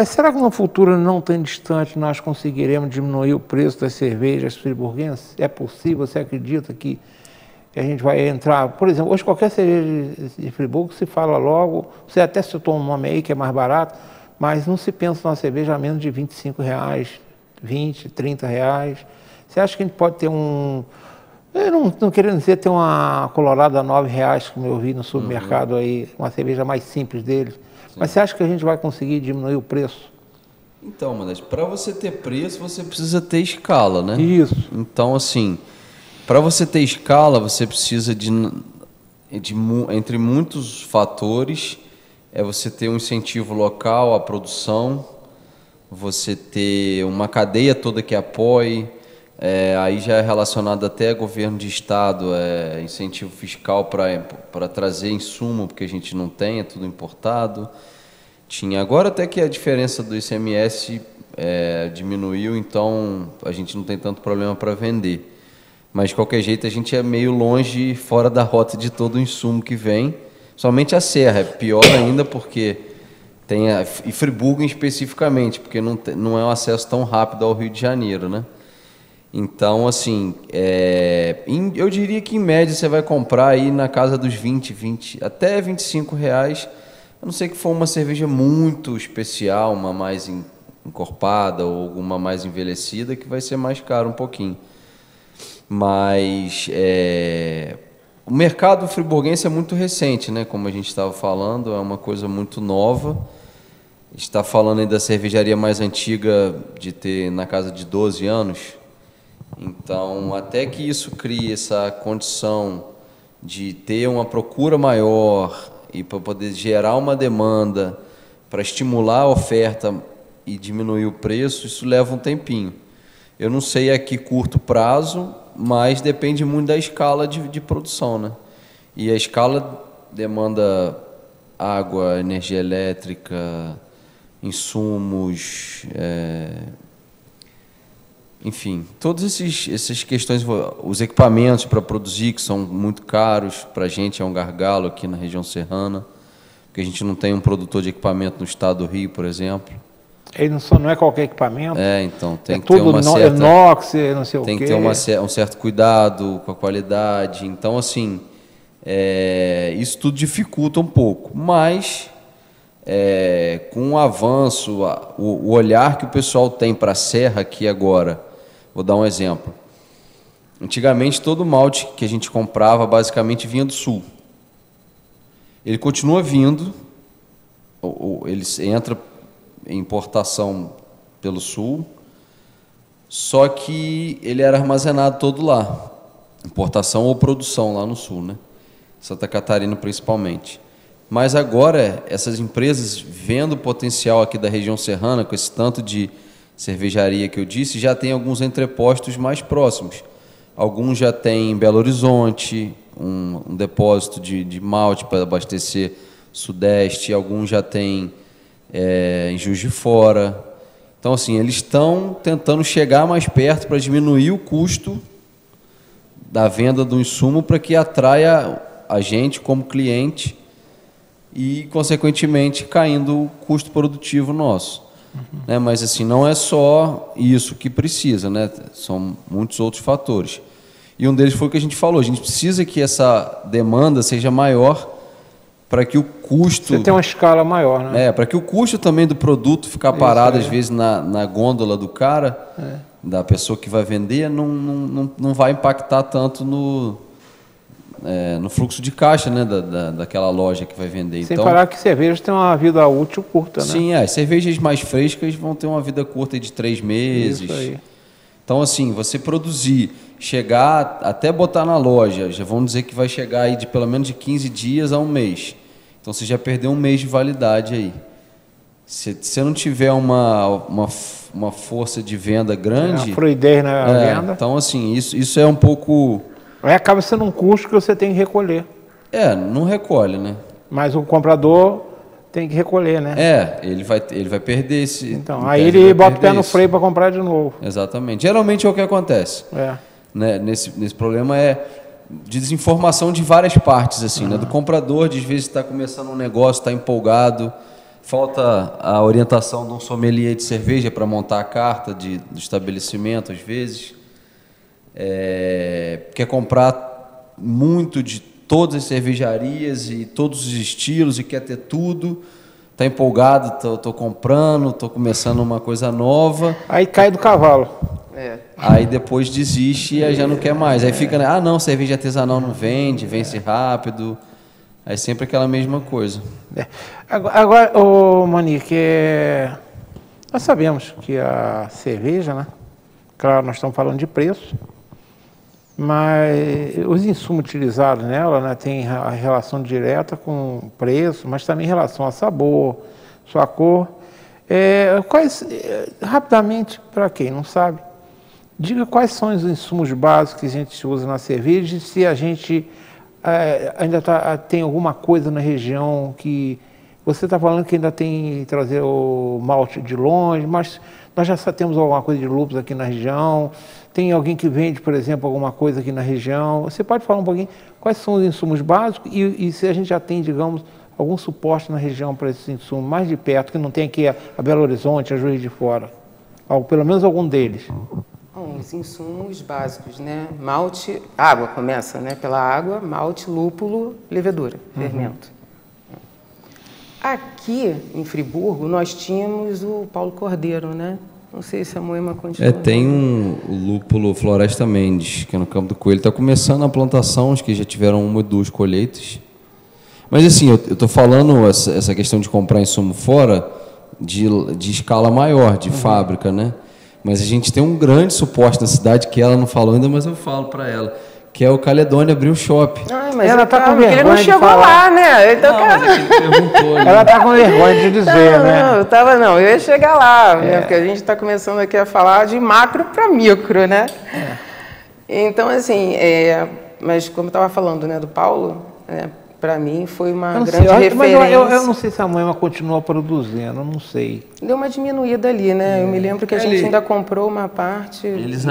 S1: Será que no futuro não tão distante nós conseguiremos diminuir o preço das cervejas friburguenses? É possível? Você acredita que a gente vai entrar? Por exemplo, hoje qualquer cerveja de Friburgo se fala logo, você até citou um nome aí que é mais barato, mas não se pensa numa cerveja a menos de R$25, 20, R$30. Você acha que a gente pode ter Eu não querendo dizer ter uma Colorado a R$9, como eu vi no supermercado aí, uma cerveja mais simples dele. Sim. Mas você acha que a gente vai conseguir diminuir o preço?
S2: Então, Modesto, para você ter preço, você precisa ter escala, né?
S1: Isso.
S2: Então, assim, para você ter escala, você precisa entre muitos fatores, você ter um incentivo local à produção, você ter uma cadeia toda que apoie, aí já é relacionado até a governo de estado, incentivo fiscal para trazer insumo, porque a gente não tem, é tudo importado. Agora até que a diferença do ICMS diminuiu, então a gente não tem tanto problema para vender. Mas de qualquer jeito a gente é meio longe, fora da rota de todo o insumo que vem. Somente a Serra é pior ainda porque e Friburgo especificamente, porque não é um acesso tão rápido ao Rio de Janeiro, né? Então, assim, eu diria que em média você vai comprar aí na casa dos 20 até R$25, a não ser que for uma cerveja muito especial, uma mais encorpada ou alguma mais envelhecida, que vai ser mais caro um pouquinho. Mas o mercado friburguense é muito recente, né? Como a gente estava falando, é uma coisa muito nova. A gente está falando aí da cervejaria mais antiga de ter na casa de 12 anos. Então, até que isso crie essa condição de ter uma procura maior e para poder gerar uma demanda, para estimular a oferta e diminuir o preço, isso leva um tempinho. Eu não sei a que curto prazo, mas depende muito da escala de produção, né? E a escala demanda água, energia elétrica, insumos, enfim, todas essas questões, os equipamentos para produzir, que são muito caros, para a gente é um gargalo aqui na região serrana, porque a gente não tem um produtor de equipamento no estado do Rio, por exemplo.
S1: Ele não é qualquer equipamento?
S2: Então tem que ter uma certa...
S1: inox, não sei o quê.
S2: Tem que ter um certo cuidado com a qualidade. Então, assim, isso tudo dificulta um pouco, mas... com o avanço, o olhar que o pessoal tem para a Serra aqui agora, vou dar um exemplo. Antigamente, todo o malte que a gente comprava basicamente vinha do sul. Ele continua vindo, ele entra em importação pelo sul, só que ele era armazenado todo lá, importação ou produção lá no sul, né? Santa Catarina principalmente. Mas agora, essas empresas, vendo o potencial aqui da região serrana, com esse tanto de cervejaria que eu disse, já tem alguns entrepostos mais próximos. Alguns já têm em Belo Horizonte, um depósito de malte para abastecer Sudeste, alguns já têm em Juiz de Fora. Então, assim, eles estão tentando chegar mais perto para diminuir o custo da venda do insumo para que atraia a gente como cliente e, consequentemente, caindo o custo produtivo nosso. Né? Mas, assim, não é só isso que precisa, né? São muitos outros fatores. E um deles foi o que a gente falou, a gente precisa que essa demanda seja maior para que o custo...
S1: Você tem uma escala maior, né?
S2: Para que o custo também do produto ficar parado, às vezes, na gôndola do cara, da pessoa que vai vender, não vai impactar tanto no fluxo de caixa, né, daquela loja que vai vender.
S1: Sem falar que cervejas têm uma vida útil curta, né?
S2: Sim, as cervejas mais frescas vão ter uma vida curta de 3 meses.
S1: Isso aí.
S2: Então, assim, você produzir, chegar, até botar na loja, já vão dizer que vai chegar aí de pelo menos de 15 dias a um mês. Então, você já perdeu um mês de validade aí. Se você não tiver uma força de venda grande...
S1: Uma fluidez na venda.
S2: Então, assim, isso é um pouco...
S1: Aí acaba sendo um custo que você tem que recolher.
S2: Não recolhe, né?
S1: Mas o comprador tem que recolher, né?
S2: Ele vai perder esse...
S1: Então, aí ele bota o pé no freio para comprar de novo.
S2: Exatamente. Geralmente é o que acontece. Né? Nesse problema de desinformação de várias partes, assim, né? Do comprador, de às vezes está começando um negócio, está empolgado, falta a orientação de um sommelier de cerveja para montar a carta do estabelecimento, às vezes. Quer comprar muito de todas as cervejarias e todos os estilos e quer ter tudo, está empolgado, estou comprando, estou começando uma coisa nova.
S1: Aí cai do cavalo.
S2: Aí depois desiste e aí já não quer mais. Aí fica, né? Ah, não, cerveja artesanal não vende, vence rápido. É sempre aquela mesma coisa.
S1: Agora, ô Monique, nós sabemos que a cerveja, né? Claro, nós estamos falando de preço, mas os insumos utilizados nela, né, tem a relação direta com o preço, mas também em relação a sabor, sua cor. Rapidamente, para quem não sabe, diga quais são os insumos básicos que a gente usa na cerveja e se a gente ainda tem alguma coisa na região que... Você está falando que ainda tem que trazer o malte de longe, mas nós já temos alguma coisa de lúpulos aqui na região. Tem alguém que vende, por exemplo, alguma coisa aqui na região. Você pode falar um pouquinho quais são os insumos básicos e se a gente já tem, digamos, algum suporte na região para esses insumos mais de perto, que não tem aqui a Belo Horizonte, a Juiz de Fora? Ou pelo menos algum deles.
S3: Bom, os insumos básicos, né? Malte, água começa, né? Pela água, malte, lúpulo, levedura, fermento. Aqui em Friburgo nós tínhamos o Paulo Cordeiro, né? Não sei se a Moema continua.
S2: Tem o lúpulo Floresta Mendes, que é no Campo do Coelho. Está começando a plantação, acho que já tiveram 1 ou 2 colheitas. Mas assim, eu estou falando essa questão de comprar insumo fora de escala maior, de fábrica, né? Mas a gente tem um grande suporte na cidade, que ela não falou ainda, mas eu falo para ela, que é o Caledônia Brew Shop.
S3: Mas
S1: ela está com vergonha.
S3: Ele não chegou lá, né? Então,
S2: perguntou,
S1: ela está com vergonha de dizer, né?
S3: Eu ia chegar lá, né? Porque a gente está começando aqui a falar de macro para micro, né? Então, assim, mas como eu estava falando, né, do Paulo, para mim foi uma grande referência.
S1: Mas eu não sei se a Moema continua produzindo, eu não sei.
S3: Deu uma diminuída ali, né? Eu me lembro que a gente ainda comprou uma parte.
S2: Eles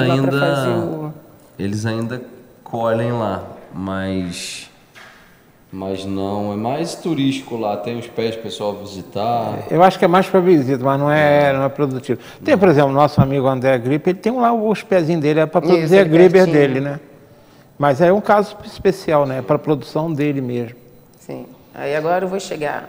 S2: ainda colhem lá, mas não, é mais turístico lá, tem os pés para o pessoal visitar.
S1: Eu acho que é mais para visita, mas não é produtivo. Tem, por exemplo, nosso amigo André Gripper, ele tem lá os pezinhos dele, para produzir a Gripper dele, né? Mas é um caso especial, né? Para a produção dele mesmo.
S3: Sim. Aí agora eu vou chegar.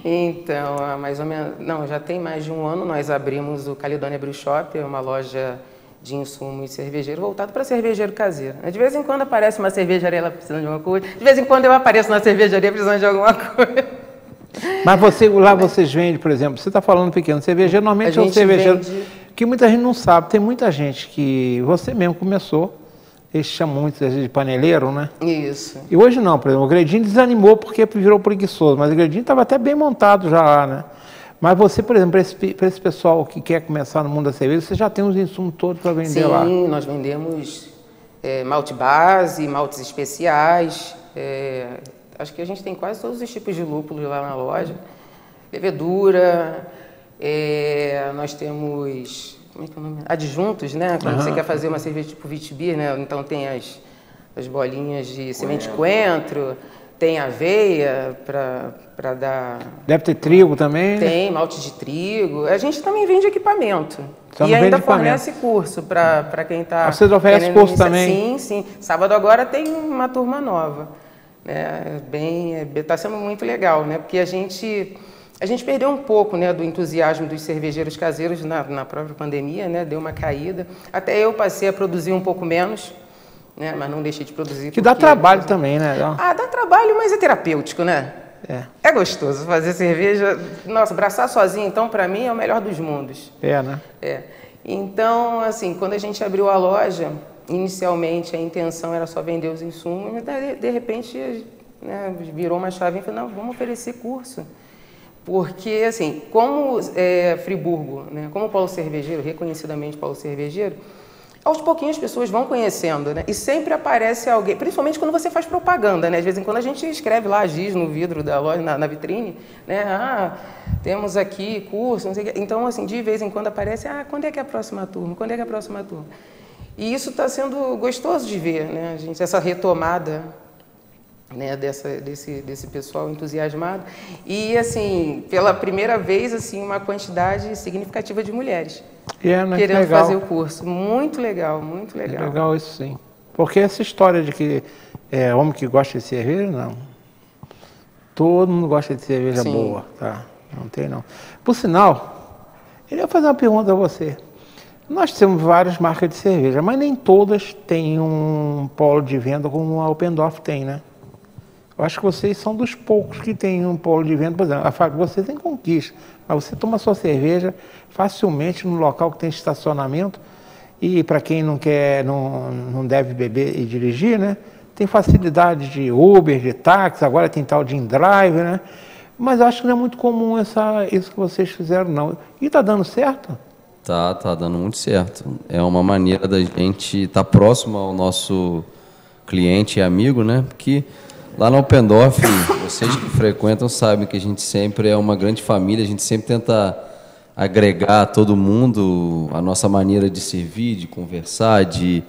S3: Então, mais ou menos... Não, já tem mais de 1 ano, nós abrimos o Caledônia Brew Shop, uma loja de insumos cervejeiro voltado para cervejeiro caseiro. De vez em quando aparece uma cervejaria lá precisando de alguma coisa, de vez em quando eu apareço na cervejaria precisando de alguma coisa.
S1: Mas vocês vendem, por exemplo, você está falando pequeno cervejeiro, normalmente é um cervejeiro que muita gente não sabe. Tem muita gente que você mesmo começou, eles chamam muitas vezes de paneleiro, né?
S3: Isso.
S1: E hoje não, por exemplo, o Gredinho desanimou porque virou preguiçoso, mas o Gredinho estava até bem montado já lá, né? Mas você, por exemplo, para esse pessoal que quer começar no mundo da cerveja, você já tem os insumos todos para vender lá?
S3: Sim, nós vendemos malte base, maltes especiais. Acho que a gente tem quase todos os tipos de lúpulos lá na loja. Levedura, nós temos, como é que é o nome? Adjuntos, né? Quando você quer fazer uma cerveja tipo Vitibir, né? Então tem as bolinhas de semente de coentro, tem aveia para dar...
S1: Deve ter trigo também?
S3: Tem, malte de trigo. A gente também vende equipamento. E ainda fornece curso para quem está...
S1: Vocês oferecem curso também?
S3: Sim. Sábado agora tem uma turma nova. Está sendo muito legal, né? Porque a gente perdeu um pouco, né, do entusiasmo dos cervejeiros caseiros na própria pandemia, né? Deu uma caída. Até eu passei a produzir um pouco menos, né? Mas não deixei de produzir.
S1: Que dá trabalho também, né?
S3: Dá trabalho, mas é terapêutico, né? É gostoso fazer cerveja. Nossa, braçar sozinho, então, para mim, é o melhor dos mundos.
S1: Né?
S3: Então, assim, quando a gente abriu a loja, inicialmente a intenção era só vender os insumos, mas de repente, né, virou uma chave e falou, não, vamos oferecer curso. Porque, assim, como Friburgo, né, como Polo Cervejeiro, reconhecidamente Polo Cervejeiro, aos pouquinhos as pessoas vão conhecendo, né? E sempre aparece alguém, principalmente quando você faz propaganda, né? De vez em quando a gente escreve lá, giz no vidro da loja, na vitrine, né? Temos aqui curso, não sei o quê. Então, assim, de vez em quando aparece, quando é que é a próxima turma? Quando é que é a próxima turma? E isso está sendo gostoso de ver, né, gente? Essa retomada, né, desse pessoal entusiasmado. E, assim, pela primeira vez, assim, uma quantidade significativa de mulheres. Querendo fazer o curso. Muito legal, muito legal.
S1: É legal isso, sim. Porque essa história de que homem que gosta de cerveja, não. Todo mundo gosta de cerveja boa, tá? Não tem, não. Por sinal, eu ia fazer uma pergunta a você. Nós temos várias marcas de cerveja, mas nem todas têm um polo de venda como a Oppendorf tem, né? Eu acho que vocês são dos poucos que têm um polo de venda. Por exemplo, a fábrica de vocês tem Conquista, mas você toma sua cerveja facilmente no local que tem estacionamento e para quem não quer, não deve beber e dirigir, né? Tem facilidade de Uber, de táxi, agora tem tal de InDrive, né? Mas eu acho que não é muito comum isso que vocês fizeram, não. E está dando certo?
S2: Tá dando muito certo. É uma maneira da gente estar próximo ao nosso cliente e amigo, né? Porque lá na Oppendorf, vocês que frequentam sabem que a gente sempre é uma grande família, a gente sempre tenta agregar todo mundo a nossa maneira de servir, de conversar, de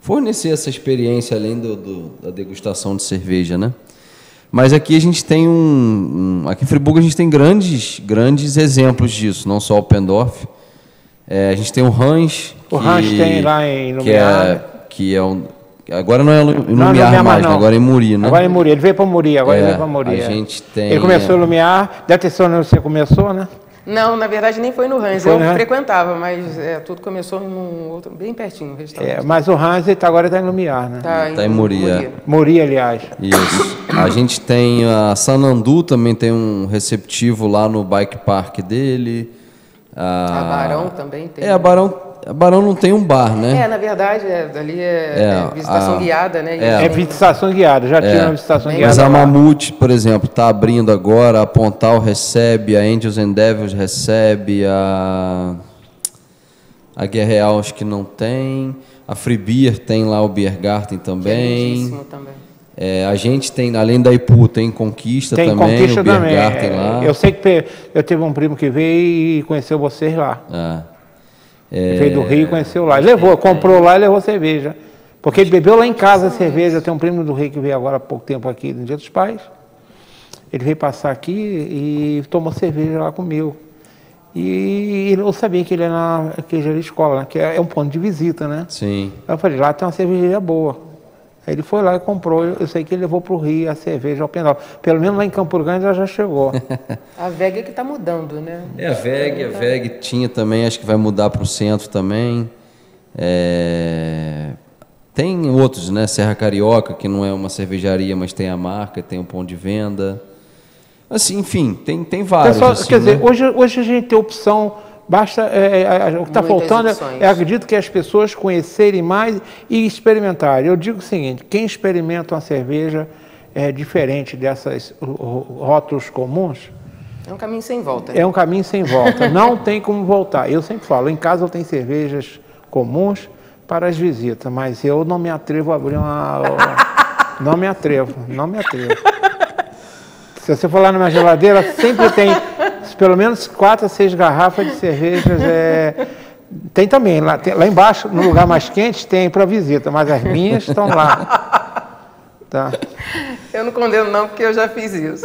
S2: fornecer essa experiência além da degustação de cerveja, né? Mas aqui a gente tem aqui em Friburgo a gente tem grandes exemplos disso, não só o Oppendorf. A gente tem o Hans.
S1: O Hans tem lá em Lumiar.
S2: Agora não é em Lumiar mais, né? Agora é em Muri, né?
S1: Agora é em Muri, ele veio para Muri, agora ele veio para Muri.
S2: A gente tem...
S1: Ele começou em Lumiar, deve ter sido onde você começou, né?
S3: Não, na verdade nem foi no Hans, eu frequentava, mas tudo começou em um outro, bem pertinho, um restaurante.
S1: Mas o Hans agora está em Lumiar, né?
S2: Está em Muri.
S1: Muri, aliás.
S2: Isso. A gente tem a Sanandu, também tem um receptivo lá no bike park dele.
S3: A Barão também tem.
S2: A Barão não tem um bar, né?
S3: Na verdade, ali é visitação guiada, né?
S1: É visitação guiada, já tinha uma visitação guiada.
S2: Mas a Mamute, por exemplo, está abrindo agora, a Pontal recebe, a Angels and Devils recebe, a Guerra Real acho que não tem, a Free Beer tem lá o Biergarten também.
S3: Que é também.
S2: A gente tem, além da Ipu, tem Conquista também,
S1: Conquista
S2: o Biergarten lá.
S1: Eu sei que eu tive um primo que veio e conheceu vocês lá. Veio do Rio e conheceu lá. Comprou lá e levou cerveja. Porque ele bebeu lá em casa a cerveja. Eu tenho um primo do Rio que veio agora há pouco tempo aqui, no Dia dos Pais. Ele veio passar aqui e tomou cerveja lá comigo. E eu sabia que ele era na queijaria escola, né? Que é um ponto de visita, né?
S2: Sim.
S1: Aí eu falei, lá tem uma cervejaria boa. Aí ele foi lá e comprou. Eu sei que ele levou para o Rio a cerveja ao Oppendorf. Pelo menos lá em Campo Grande ela já chegou.
S3: A VEG que está mudando, né?
S2: A VEG tinha também, acho que vai mudar para o centro também. Tem outros, né? Serra Carioca, que não é uma cervejaria, mas tem a marca, tem um ponto de venda. Assim, enfim, tem vários.
S1: Pessoal,
S2: assim,
S1: quer dizer,
S2: né?
S1: hoje a gente tem opção. Basta, o que está faltando acredito que as pessoas conhecerem mais e experimentarem. Eu digo o seguinte, quem experimenta uma cerveja diferente dessas rótulos comuns...
S3: É um caminho sem volta. Né?
S1: É um caminho sem volta, não tem como voltar. Eu sempre falo, em casa eu tenho cervejas comuns para as visitas, mas eu não me atrevo a abrir uma... Não me atrevo. Se você for lá na minha geladeira, sempre tem... Pelo menos 4 a 6 garrafas de cervejas. Tem também, lá embaixo, no lugar mais quente, tem para visita, mas as minhas estão lá. Tá.
S3: Eu não condeno não, porque eu já fiz isso.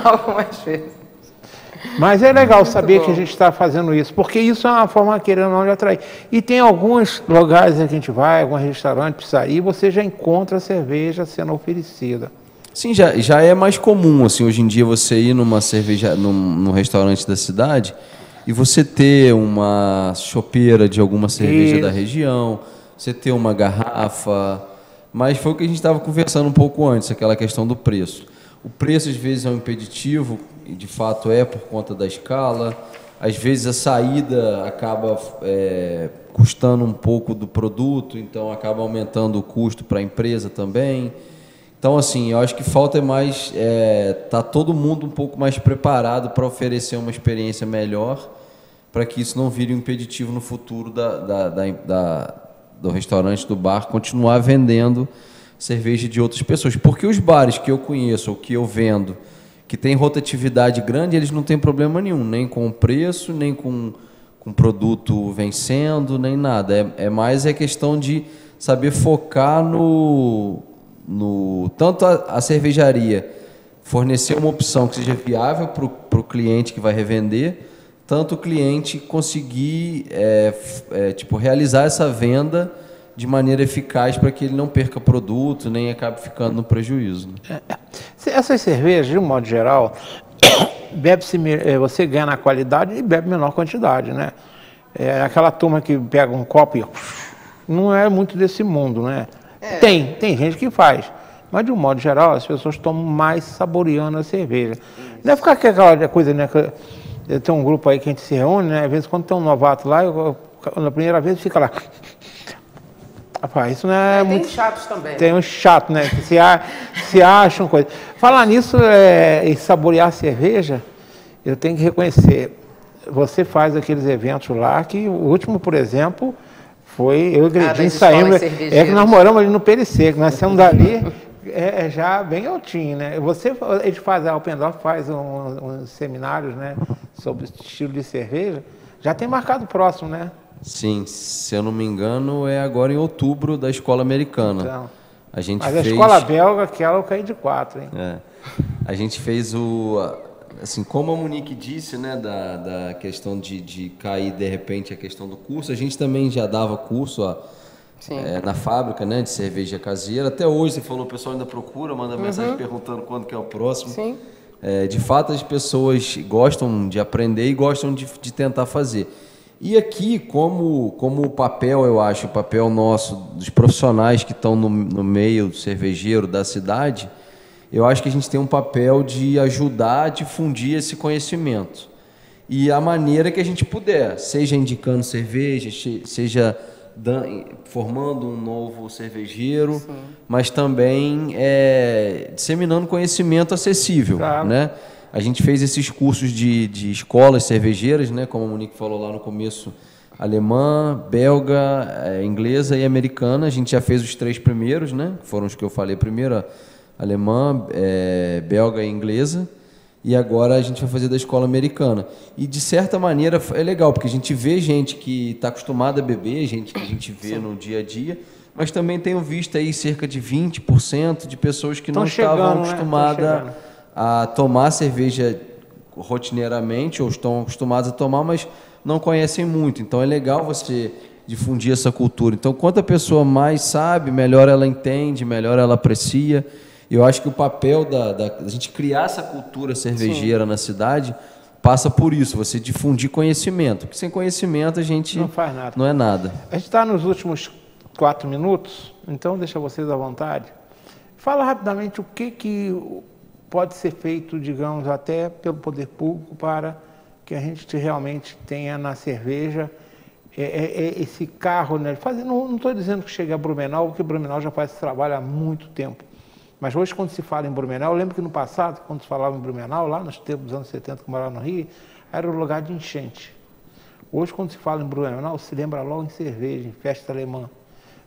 S3: Algumas vezes.
S1: Mas é legal saber que a gente está fazendo isso, porque isso é uma forma, querendo ou não, de atrair. E tem alguns lugares que a gente vai, algum restaurante, precisa ir, você já encontra a cerveja sendo oferecida.
S2: Sim, já é mais comum, assim, hoje em dia você ir numa cerveja, num restaurante da cidade e você ter uma chopeira de alguma cerveja da região, você ter uma garrafa, mas foi o que a gente estava conversando um pouco antes, aquela questão do preço. O preço às vezes é um impeditivo, e de fato é por conta da escala, às vezes a saída acaba custando um pouco do produto, então acaba aumentando o custo para a empresa também. Então, assim, eu acho que falta mais... tá todo mundo um pouco mais preparado para oferecer uma experiência melhor, para que isso não vire um impeditivo no futuro do restaurante, do bar, continuar vendendo cerveja de outras pessoas. Porque os bares que eu conheço, ou que eu vendo, que tem rotatividade grande, eles não têm problema nenhum, nem com o preço, nem com o produto vencendo, nem nada. É mais questão de saber focar tanto a cervejaria fornecer uma opção que seja viável para o cliente que vai revender, tanto o cliente conseguir realizar essa venda de maneira eficaz para que ele não perca produto, nem acabe ficando no prejuízo. Né?
S1: Essas cervejas, de um modo geral, você ganha na qualidade e bebe menor quantidade, né? É aquela turma que pega um copo e não é muito desse mundo, né? Tem gente que faz, mas de um modo geral as pessoas tomam mais saboreando a cerveja. Não é ficar com aquela coisa, né? Tem um grupo aí que a gente se reúne, né? Às vezes quando tem um novato lá, na primeira vez fica lá. Rapaz, isso não é muito...
S3: Tem chatos também.
S1: Tem uns chatos, né? Que se acham coisa. Falar nisso, em saborear cerveja, eu tenho que reconhecer. Você faz aqueles eventos lá, que o último, por exemplo, foi... Eu e o Gredinho saímos... É que nós moramos ali no Pericê, que nós saímos dali, já bem altinho, né? Eles fazem, a Opendorf faz uns seminários, né? Sobre estilo de cerveja. Já tem marcado próximo, né?
S2: Sim, se eu não me engano, é agora em outubro da escola americana.
S1: Então,
S2: a gente
S1: mas
S2: fez...
S1: a escola belga, aquela eu caí de 4, hein?
S2: A gente fez assim, como a Monique disse, né, da questão de cair de repente a questão do curso, a gente também já dava curso na fábrica, né, de cerveja caseira. Até hoje, você falou, o pessoal ainda procura, manda mensagem perguntando quando que é o próximo.
S3: Sim.
S2: De fato, as pessoas gostam de aprender e gostam de tentar fazer. E aqui, como o papel, eu acho, o papel nosso, dos profissionais que estão no meio cervejeiro da cidade, eu acho que a gente tem um papel de ajudar a difundir esse conhecimento. E a maneira que a gente puder, seja indicando cerveja, seja formando um novo cervejeiro, mas também disseminando conhecimento acessível, né? A gente fez esses cursos de escolas cervejeiras, né? Como a Monique falou lá no começo, alemã, belga, inglesa e americana. A gente já fez os 3 primeiros, né? Foram os que eu falei primeiro, alemã, belga e inglesa. E agora a gente vai fazer da escola americana. E, de certa maneira, é legal, porque a gente vê gente que está acostumada a beber, gente que a gente vê no dia a dia, mas também tenho visto aí cerca de 20% de pessoas que não estavam acostumadas a tomar cerveja rotineiramente, ou estão acostumados a tomar, mas não conhecem muito. Então é legal você difundir essa cultura. Então, quanto a pessoa mais sabe, melhor ela entende, melhor ela aprecia. Eu acho que o papel da gente criar essa cultura cervejeira na cidade passa por isso, você difundir conhecimento. Porque sem conhecimento a gente
S1: não faz nada.
S2: Não é nada.
S1: A gente está nos últimos 4 minutos, então deixa vocês à vontade. Fala rapidamente o que pode ser feito, digamos, até pelo poder público para que a gente realmente tenha na cerveja esse carro, né? Não estou dizendo que chegue a Blumenau, porque Blumenau já faz esse trabalho há muito tempo. Mas hoje, quando se fala em Blumenau, eu lembro que no passado, quando se falava em Blumenau, lá nos tempos dos anos 70, que eu morava no Rio, era um lugar de enchente. Hoje, quando se fala em Blumenau, se lembra logo em cerveja, em festa alemã.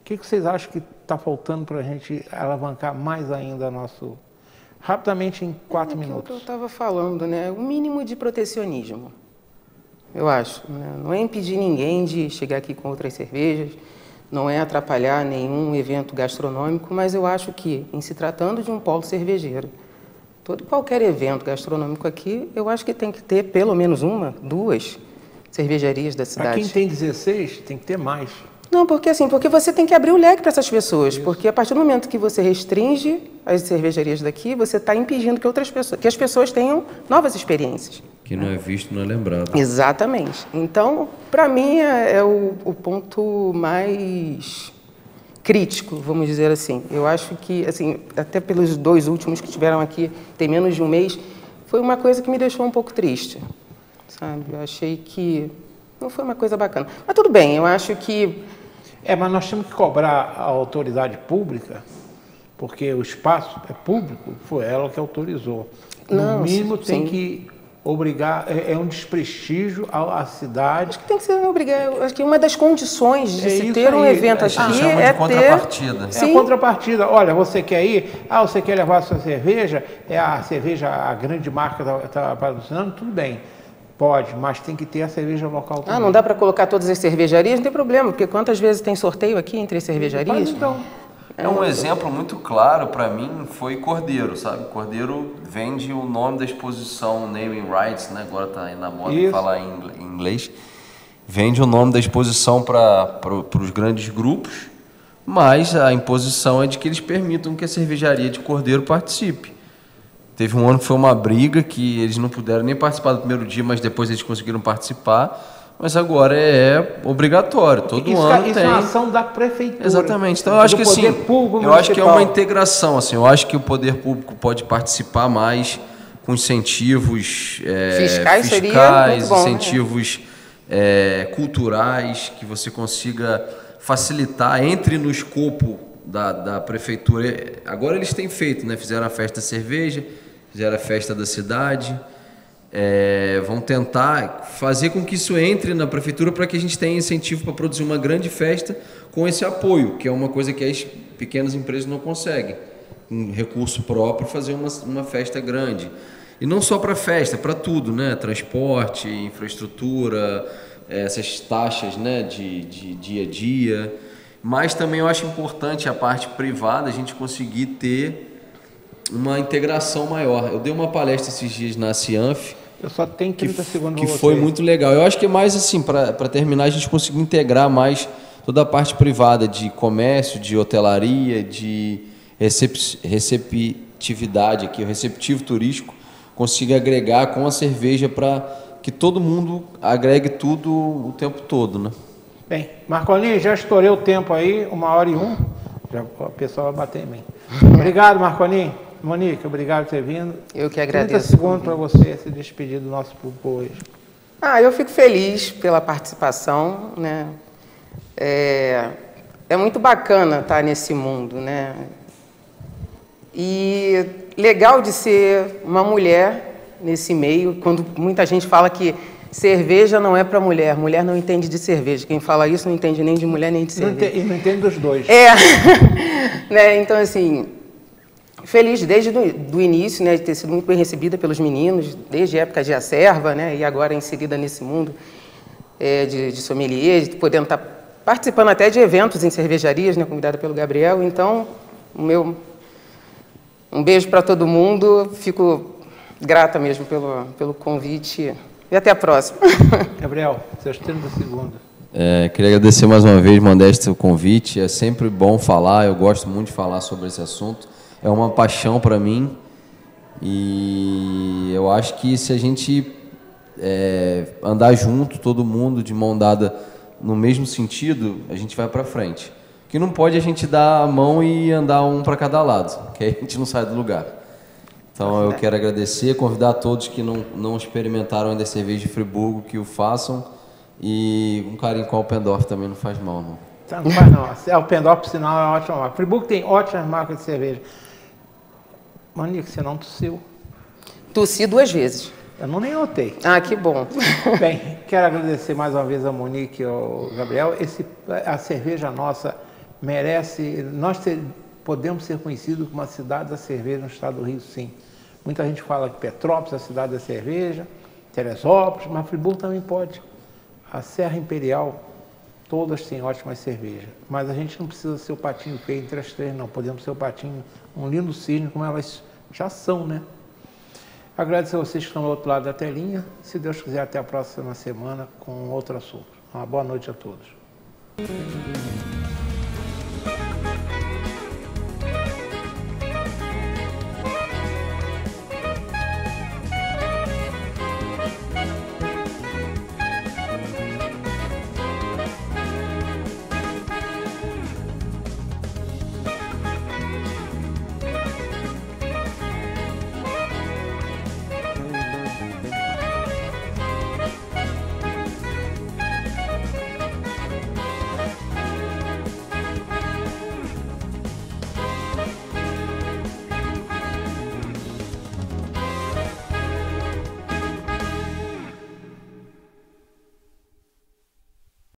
S1: O que vocês acham que está faltando para a gente alavancar mais ainda nosso... Rapidamente, em 4 minutos.
S3: É o que eu estava falando, né? O mínimo de protecionismo, eu acho. Né? Não é impedir ninguém de chegar aqui com outras cervejas, não é atrapalhar nenhum evento gastronômico, mas eu acho que, em se tratando de um polo cervejeiro, qualquer evento gastronômico aqui, eu acho que tem que ter pelo menos 1, 2 cervejarias da cidade.
S1: Para quem tem 16, tem que ter mais.
S3: Não, porque você tem que abrir o leque para essas pessoas, porque a partir do momento que você restringe as cervejarias daqui, você está impedindo que as pessoas tenham novas experiências.
S2: Que não é visto, não é lembrado.
S3: Exatamente. Então, para mim, é o ponto mais crítico, vamos dizer assim. Eu acho que, assim, até pelos 2 últimos que tiveram aqui, tem menos de um mês, foi uma coisa que me deixou um pouco triste, sabe? Eu achei que não foi uma coisa bacana. Mas tudo bem, eu acho que...
S1: mas nós temos que cobrar a autoridade pública, porque o espaço é público, foi ela que autorizou. No mínimo tem que obrigar, é um desprestígio à cidade. Acho
S3: que tem que ser obrigado. Acho que uma das condições de se ter um evento aqui é
S2: contrapartida.
S1: É a contrapartida. Olha, você quer ir? Você quer levar a sua cerveja? A cerveja, a grande marca está patrocinando? Tudo bem. Pode, mas tem que ter a cerveja local também.
S3: Não dá para colocar todas as cervejarias? Não tem problema, porque quantas vezes tem sorteio aqui entre as cervejarias?
S1: Mas então...
S2: Um exemplo muito claro para mim foi Cordeiro, sabe? Cordeiro vende o nome da exposição, naming rights, né? Agora está aí na moda falar em inglês. Vende o nome da exposição para os grandes grupos, mas a imposição é de que eles permitam que a cervejaria de Cordeiro participe. Teve um ano que foi uma briga que eles não puderam nem participar do primeiro dia, mas depois eles conseguiram participar. mas agora é obrigatório, todo ano
S1: isso
S2: tem.
S1: É uma ação da prefeitura.
S2: Exatamente. Então eu acho que assim, eu acho que é uma integração, assim, eu acho que o poder público pode participar mais com incentivos fiscais, incentivos culturais, que você consiga facilitar, entre no escopo da prefeitura. Agora eles têm feito, né? Fizeram a festa da cerveja, fizeram a festa da cidade. Vão tentar fazer com que isso entre na prefeitura para que a gente tenha incentivo para produzir uma grande festa com esse apoio, que é uma coisa que as pequenas empresas não conseguem, com recurso próprio, fazer uma festa grande. E não só para festa, para tudo, né? Transporte, infraestrutura, essas taxas, né? de dia a dia. Mas também eu acho importante a parte privada, a gente conseguir ter uma integração maior. Eu dei uma palestra esses dias na Cianf.
S1: Eu só tenho 30 segundos.
S2: Que foi muito legal. Eu acho que é mais assim, para terminar, a gente conseguir integrar mais toda a parte privada de comércio, de hotelaria, de receptividade aqui, o receptivo turístico, consiga agregar com a cerveja para que todo mundo agregue tudo o tempo todo, né?
S1: Bem, Marcolinho, já estourei o tempo aí, 1h01. Já, o pessoal vai bater em mim. Obrigado, Marcolinho. Monique, obrigado por ter vindo.
S3: Eu que agradeço.
S1: 30 segundos para você se despedir do nosso público hoje.
S3: Eu fico feliz pela participação, né? É muito bacana estar nesse mundo, né? E legal de ser uma mulher nesse meio, quando muita gente fala que cerveja não é para mulher, mulher não entende de cerveja. Quem fala isso não entende nem de mulher nem de cerveja.
S1: E não entende dos dois.
S3: Né? Então, assim, feliz desde o início, né, de ter sido muito bem recebida pelos meninos, desde a época de Acerva, né, e agora inserida nesse mundo de sommelier, de podendo estar participando até de eventos em cervejarias, né, convidada pelo Gabriel. Então, um beijo para todo mundo, fico grata mesmo pelo convite e até a próxima.
S1: Gabriel, seus 30 segundos.
S2: Queria agradecer mais uma vez, Modesto, o convite. É sempre bom falar, eu gosto muito de falar sobre esse assunto. É uma paixão para mim e eu acho que se a gente andar junto, todo mundo de mão dada no mesmo sentido, a gente vai para frente. O que não pode é a gente dar a mão e andar um para cada lado, que aí a gente não sai do lugar. Então eu quero agradecer, convidar a todos que não experimentaram ainda a cerveja de Friburgo, que o façam, e um carinho com a Alpendorf também não faz mal, não.
S1: Não faz não. A Alpendorf, por sinal, é uma ótima marca. Friburgo tem ótimas marcas de cerveja. Monique, você não tossiu?
S3: Tossi 2 vezes.
S1: Eu nem notei.
S3: Que bom.
S1: Bem, quero agradecer mais uma vez a Monique e ao Gabriel. A cerveja nossa merece... podemos ser conhecidos como a cidade da cerveja no estado do Rio, sim. Muita gente fala que Petrópolis é a cidade da cerveja, Teresópolis, mas Friburgo também pode. A Serra Imperial, todas têm ótimas cervejas. Mas a gente não precisa ser o patinho feio entre as três, não. Podemos ser o patinho, um lindo cisne, como elas já são, né? Agradeço a vocês que estão do outro lado da telinha. Se Deus quiser, até a próxima semana com outro assunto. Uma boa noite a todos.